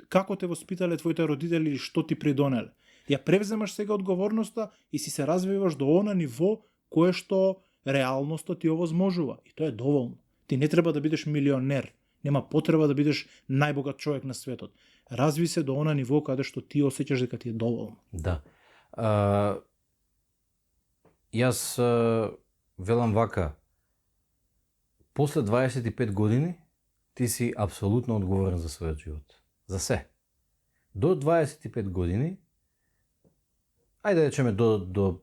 како те воспитале твоите родители или што ти придонеле. Ја превземаш сега одговорноста и си се развиваш до она ниво кое што реалноста ти овозможува. И тоа е доволно. Ти не треба да бидеш милионер. Нема потреба да бидеш најбогат човек на светот. Разви се до она ниво каде што ти осеќаш дека ти е доволно. Да. Јас велам вака, после 25 години ти си апсолутно одговорен за својот живот. За се. До 25 години, ајде да речеме до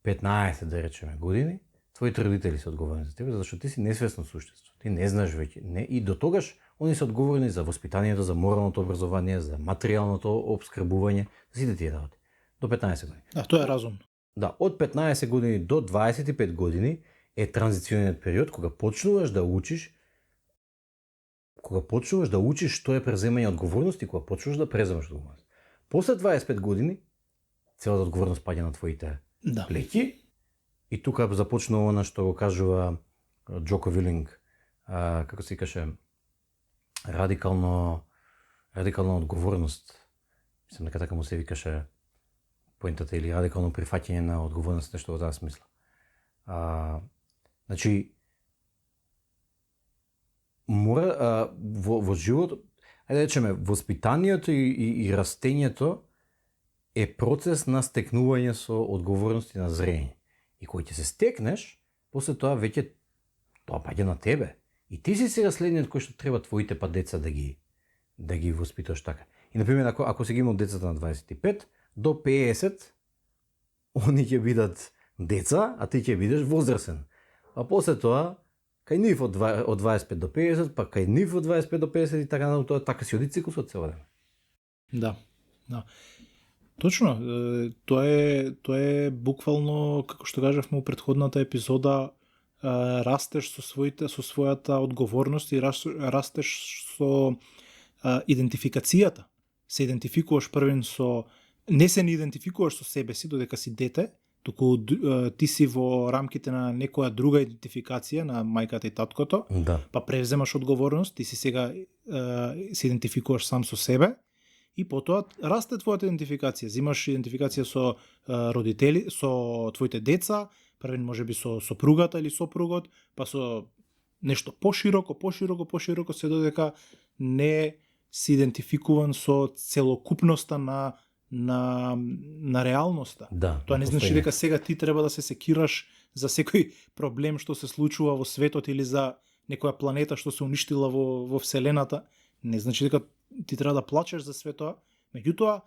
15 да речеме години, твоите родители се одговорни за тебе, зашто ти си несвесно суштество. Ти не знаеш веќе. И до тогаш они се одговорни за воспитанието, за моралното образование, за материјалното обскрбување, за сите тие работи. До 15 години. Да, тоа е разумно. Да, од 15 години до 25 години е транзиционниот период кога почнуваш да учиш што е преземање одговорност и кога почнуваш да преземаш одговорност. После 25 години целата одговорност паѓа на твоите плеќи и тука започнува она што го кажува Джоко Вилинг, како се каже, радикална одговорност. Мислам дека така му се викаше поентата, или радикално прифаќање на одговорност, нешто во таа смисла. Значи, мора во живот, ајде да речеме, воспитанието и растењето е процес на стекнување со одговорности на зрење. И кој ќе се стекнеш, после тоа веќе тоа паѓа на тебе. И ти си сега следниот кој што треба твоите па деца да ги воспиташ така. И например, ако си ги имал децата на 25, до 50 они ќе бидат деца, а ти ќе бидеш возрасен. А после тоа кај нив од 25 до 50, па кај нив од 25 до 50 и така натаму, тоа така си оди циклусот цело време. Да. Точно, тоа е буквално, како што кажавме во претходната епизода, растеш со својата одговорност и растеш со идентификацијата. Се идентификуваш првен не се идентификуваш со себе си додека си дете, туку ти си во рамките на некоја друга идентификација на мајката и таткото, па превземаш одговорност, ти си сега се идентификуваш сам со себе и потоа расте твојата идентификација. Зимаш идентификација со родители, со твоите деца, првен можеби со сопругата или сопругот, па со нешто пошироко, се додека не си идентификуван со целокупноста на реалноста. Да, тоа не значи дека сега ти треба да се секираш за секој проблем што се случува во светот или за некоја планета што се уништила во вселената. Не значи дека ти треба да плачеш за све тоа, меѓутоа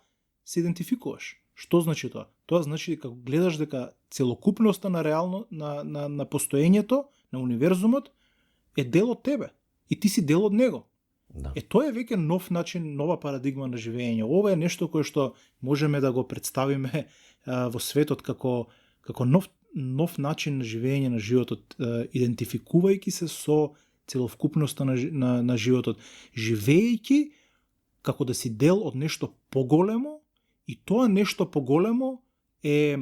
се идентификуваш. Што значи тоа? Тоа значи дека гледаш дека целокупноста на на постоењето, на универзумот е дел од тебе и ти си дел од него. Да. Тоа е веќе нов начин, нова парадигма на живење. Ова е нешто кое што можеме да го представиме во светот како нов начин на живење на животот, идентификувајќи се со целокупноста на животот, живеејќи како да си дел од нешто поголемо, и тоа нешто поголемо е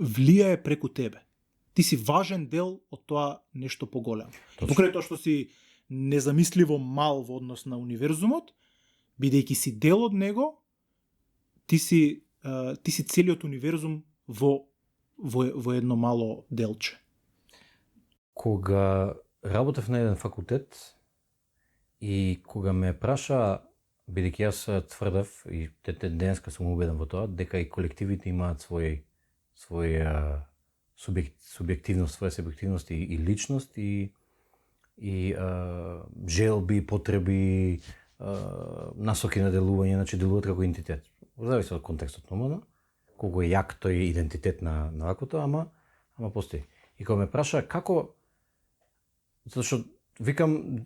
влијае преку тебе. Ти си важен дел од тоа нешто поголемо. Покрај тоа што си незамисливо мал во однос на универзумот, бидејќи си дел од него, ти си целиот универзум во едно мало делче. Кога работев на еден факултет и кога ме праша, бидејќи јас тврдев и денеска сум убеден во тоа, дека и колективите имаат своја субјективност, своја субјективност и личност и желби, потреби, насоки на делување, значи делуваат како идентитет. Зависи од контекстот нормално, колку е јак тој идентитет на ваквото, ама постои. И кога ме праша како, затоа што викам,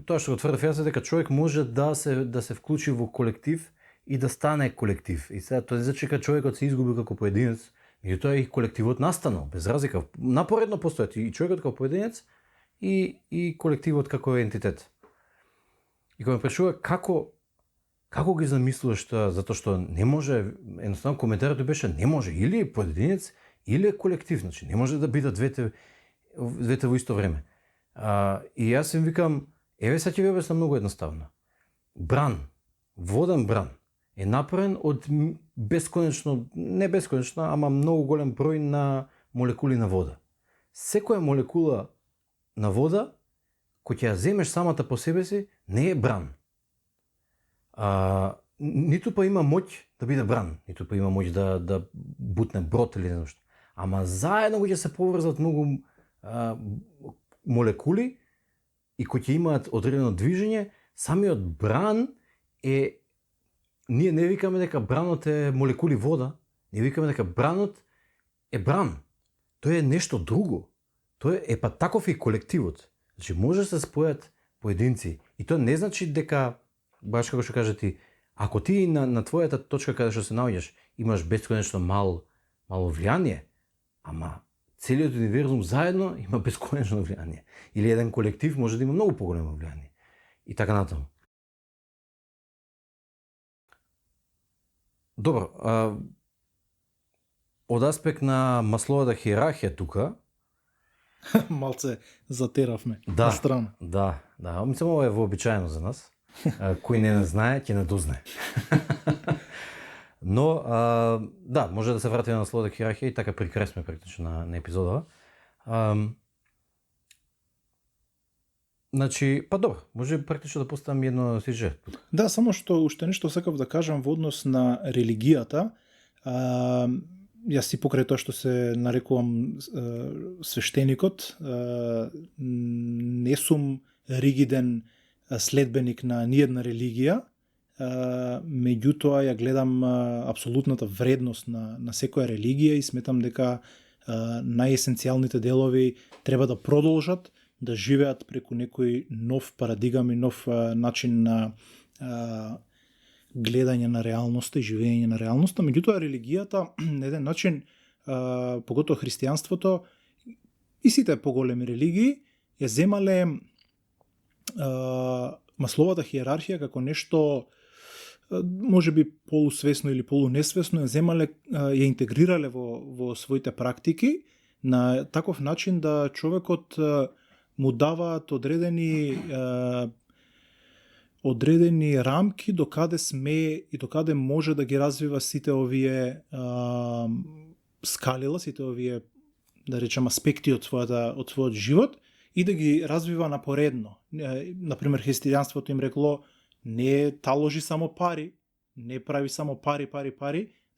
тоа што го тврдев јас е дека човек може да се вклучи во колектив и да стане колектив. И сега тоа не значи дека човекот се изгуби како поединец, меѓутоа и колективот настанал, без разлика. Напоредно постојат и човекот како поединец и колективот како ентитет. И кога ме прашува како ги замислуваш тоа, затоа што не може, едноставно коментарот беше не може или е поединец или е колектив, значи не може да бидат двете во исто време. И јас им викам, еве сега ќе ви обяснам многу едноставно. Бран, воден бран е направен од бесконечно, не бесконечно, ама многу голем број на молекули на вода. Секоја молекула на вода, кој ќе ја земеш самата по себе си, не е бран. Ниту па има моќ да биде бран, ниту па има моќ да бутне брод или нешто. Ама заедно ќе се поврзат многу молекули и кои ќе имаат одредено движење. Самиот бран е, ние не викаме дека бранот е молекули вода, не викаме дека бранот е бран. Тоа е нешто друго. Тоа е па таков и колективот. Значи може да се спојат поединци и тоа не значи дека, баш како што кажа ти, ако ти на твојата точка каде што се наоѓаш имаш бесконечно мало влијание, ама целиот универзум заедно има бесконечно влијание. Или еден колектив може да има многу поголемо влијание. И така натаму. Добро, од аспект на Масловата хиерархија тука, малце затеравме на страна. Да. Мислам, ова е вообичаено за нас. Кој не знае, ќе не дознае. Но, да, може да се вратиме на Масловата хиерархија и така прикресме практично на епизодава. Значи, па добро, може практично да поставам едно сиже. Да, само што уште нешто сакав да кажам во однос на религијата. Јас си покрај тоа што се нарекувам свештеникот, не сум ригиден следбеник на ниедна религија, меѓутоа ја гледам апсолутната вредност на секоја религија и сметам дека најесенцијалните делови треба да продолжат да живеат преку некој нов парадигам и нов начин на гледање на реалноста и живење на реалноста. Меѓутоа религијата на еден начин, поготоа христијанството и сите поголеми религии ја земале Масловата хиерархија како нешто можеби полусвесно или полунесвесно ја земале, ја интегрирале во своите практики на таков начин да човекот му даваат одредени рамки до каде сме и до каде може да ги развива сите овие скалила, сите овие, да речем, аспекти од својот живот и да ги развива напоредно. Например, христијанството им рекло не таложи само пари, не прави само пари,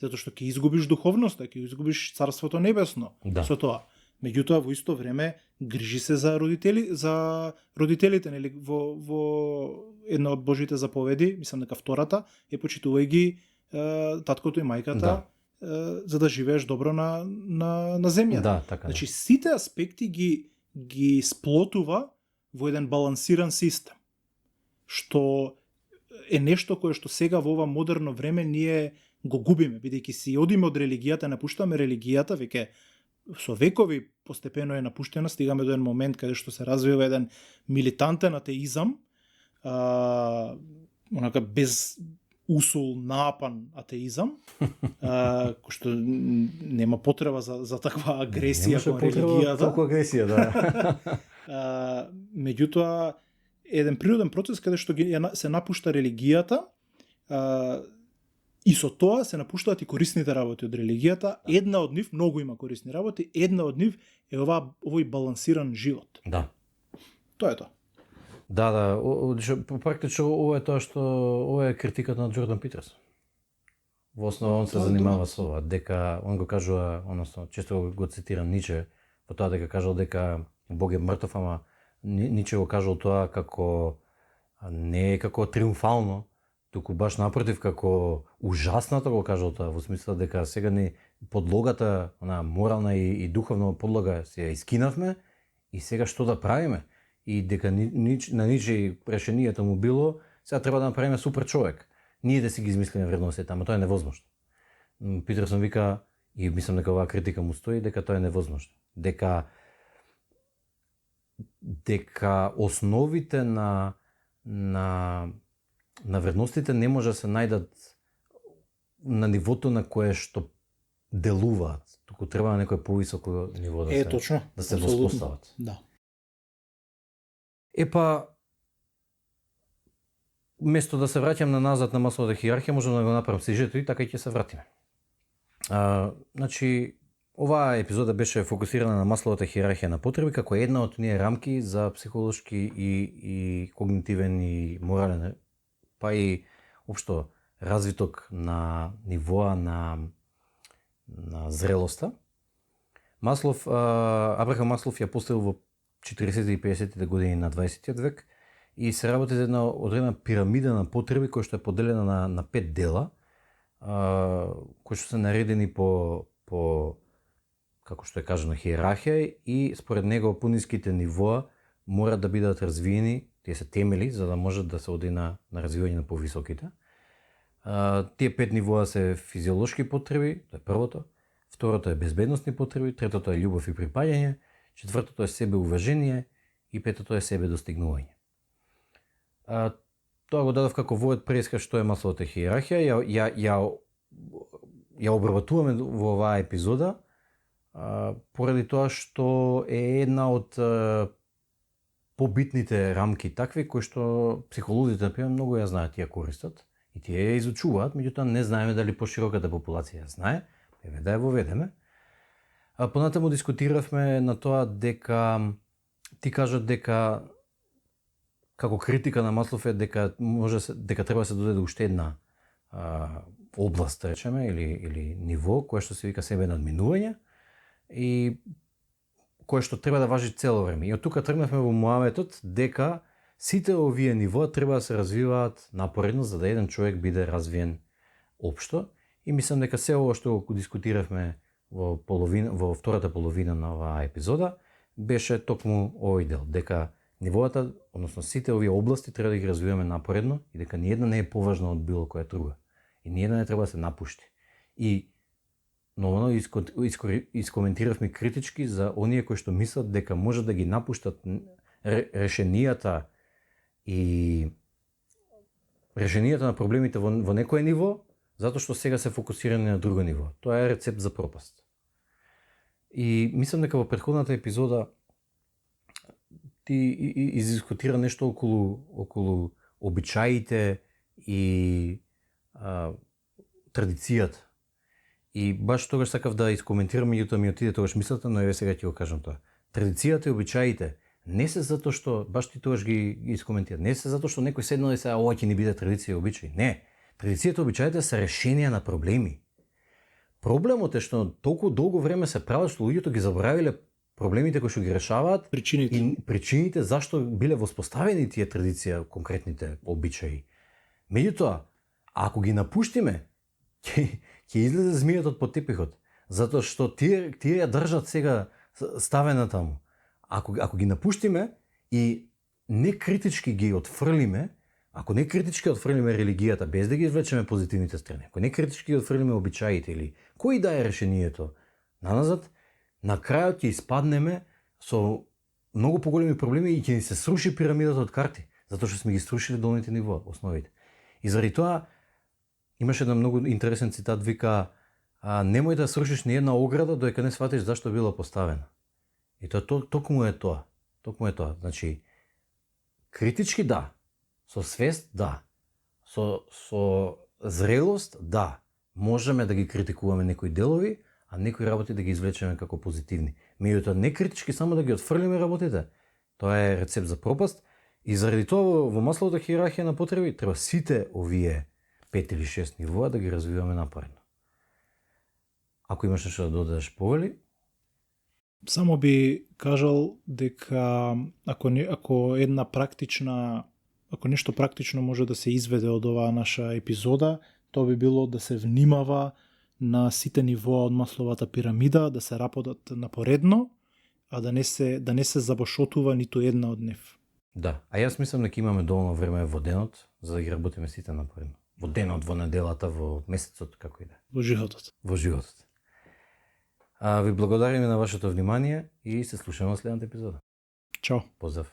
затоа што ќе изгубиш духовноста, ќе изгубиш Царството небесно со тоа. Меѓутоа во исто време грижи се за родителите, нели, во една од Божите заповеди, мислам дека втората е почитувај ги таткото и мајката, за да живееш добро на земјата. Да, така. Значи сите аспекти ги сплотува во еден балансиран систем, што е нешто кое што сега во ова модерно време ние го губиме, бидејќи си одиме од религијата, напуштаме религијата, веќе со векови постепено е напуштена, стигаме до еден момент каде што се развива еден милитантен атеизам, онака без усул напан атеизам, кој што нема потреба за таква агресија кон религијата. Толку агресија, да. Меѓутоа, еден природен процес каде што се напушта религијата, и со тоа се напуштаат и корисните работи од религијата. Една од нив, многу има корисни работи, една од нив е овој балансиран живот. Да. Тоа е тоа. Да, практично ова е тоа што ова е критиката на Џордан Питерсон. Во основа он се занимава со ова, дека он го кажува, односно често го цитирам Ниче, во тоа дека кажал дека Бог е мртов, ама Ниче го кажал тоа како не е како триумфално, туку баш напротив како ужаснато го кажал тоа, во смисла дека сега ни подлогата, она морална и духовна подлога се ја искинавме и сега што да правиме? И дека на Ниче решението му било, сега треба да направиме супер човек. Ние да си ги измислиме вредностите, ама тоа е невозможно. Питерсон вика, и мислам дека оваа критика му стои, дека тоа е невозможно. Дека основите на вредностите не може да се најдат на нивото на кое што делуваат, туку треба на некој повисоко ниво да се воспостават. Да. Епа, место да се враќам назад на масловата хиерархија, можам да го направам сижето и така и ќе се вратиме. Значи, оваа епизода беше фокусирана на масловата хиерархија на потреби како една од оние рамки за психолошки и когнитивен и морален, па и општо развиток на нивоа на зрелоста. Абрахам Маслов ја поставил во 40 и 50 години на 20 век и се работи за една одредена пирамида на потреби која што е поделена на 5 дела, кои што се наредени по како што е кажано хиерархија и според него пониските нивоа мора да бидат развиени, тие се темели за да може да се оди на развивање на повисоките. Тие 5 нивоа се физиолошки потреби, тоа е првото, второто е безбедносни потреби, третото е љубов и припаѓање, четвртото е себеуважение и петото е себедостигнување. Тоа го дадов како воед преска што е масловата хиерархија, ја обработуваме во оваа епизода, поради тоа што е една од побитните рамки такви кои што психолозите например многу ја знаат и ја користат и тие ја изучуваат, меѓутоа не знаеме дали пошироката популација ја знае, еве да ја воведеме. Понатаму дискутиравме на тоа дека ти кажат дека како критика на Маслов е дека треба да се додаде уште една област, да речеме, или ниво кое што се вика себе надминување и кое што треба да важи цело време. И од тука тргнавме во муаветот дека сите овие нивоа треба да се развиваат напоредно за да еден човек биде развиен општо и мислам дека се ова што го дискутиравме во втората половина на оваа епизода беше токму овој дел, дека нивоата, односно сите овие области треба да ги развиваме напоредно и дека ниедна не е поважна од било која друга. И ниедна не треба да се напушти. И ново искоментиравме критички за оние кои што мислат дека може да ги напуштат решенијата и решенијата на проблемите во некое ниво, затоа што сега се фокусирани на друго ниво. Тоа е рецепт за пропаст. И мислам дека во претходната епизода ти издискутира нешто околу обичаите и традицијата. И баш тогаш сакав да искоментирам, меѓутоа ми отиде тогаш мислата, но еве сега ќе го кажам тоа. Традицијата и обичаите не се затоа што баш ти тогаш ги искоментира. Не се затоа што некој седнал и сега ова ќе ни биде традиција и обичаи. Не. Традицијата и обичаите се решенија на проблеми. Проблемот е што толку долго време се прават што луѓето ги заборавиле проблемите кои што ги решаваат, причините зашто биле воспоставени тие традиција, конкретните обичаи. Меѓутоа, ако ги напуштиме, ќе излезе змијата под тепихот, затоа што тие ја држат сега ставена таму. Ако ги напуштиме и не критички ги отфрлиме, ако не критички отфрлиме религијата без да ги извлечеме позитивните страни, ако не критички ги отфрлиме обичаите или кој да е решението наназад, на крајот ќе испаднеме со многу поголеми проблеми и ќе ни се сруши пирамидата од карти, затоа што сме ги срушили долните нивоа, основите. И заради тоа Имаше еден многу интересен цитат, вика, немој да срушиш ни една ограда додека не сватиш зашто била поставена. И токму е тоа. Токму е тоа. Значи, критички да, со свест да, со зрелост да, можеме да ги критикуваме некои делови, а некои работи да ги извлечеме како позитивни. Меѓутоа, не критички само да ги отфрлиме работите. Тоа е рецепт за пропаст и заради тоа во Масловата хиерархија на потреби треба сите овие 5 или 6 нивоа да ги развиваме напоредно. Ако имаш нешто да додадеш, повели? Само би кажал дека ако нешто практично може да се изведе од оваа наша епизода, тоа би било да се внимава на сите нивоа од Масловата пирамида, да се работат напоредно, а да не се забошотува ниту една од нив. Да, а јас мислам дека имаме доволно време во денот за да ги работиме сите напоредно. Во денот, во неделата, во месецот, како и да. Во животот. Во животот. Ви благодариме на вашето внимание и се слушаме во следната епизода. Чао. Поздрав.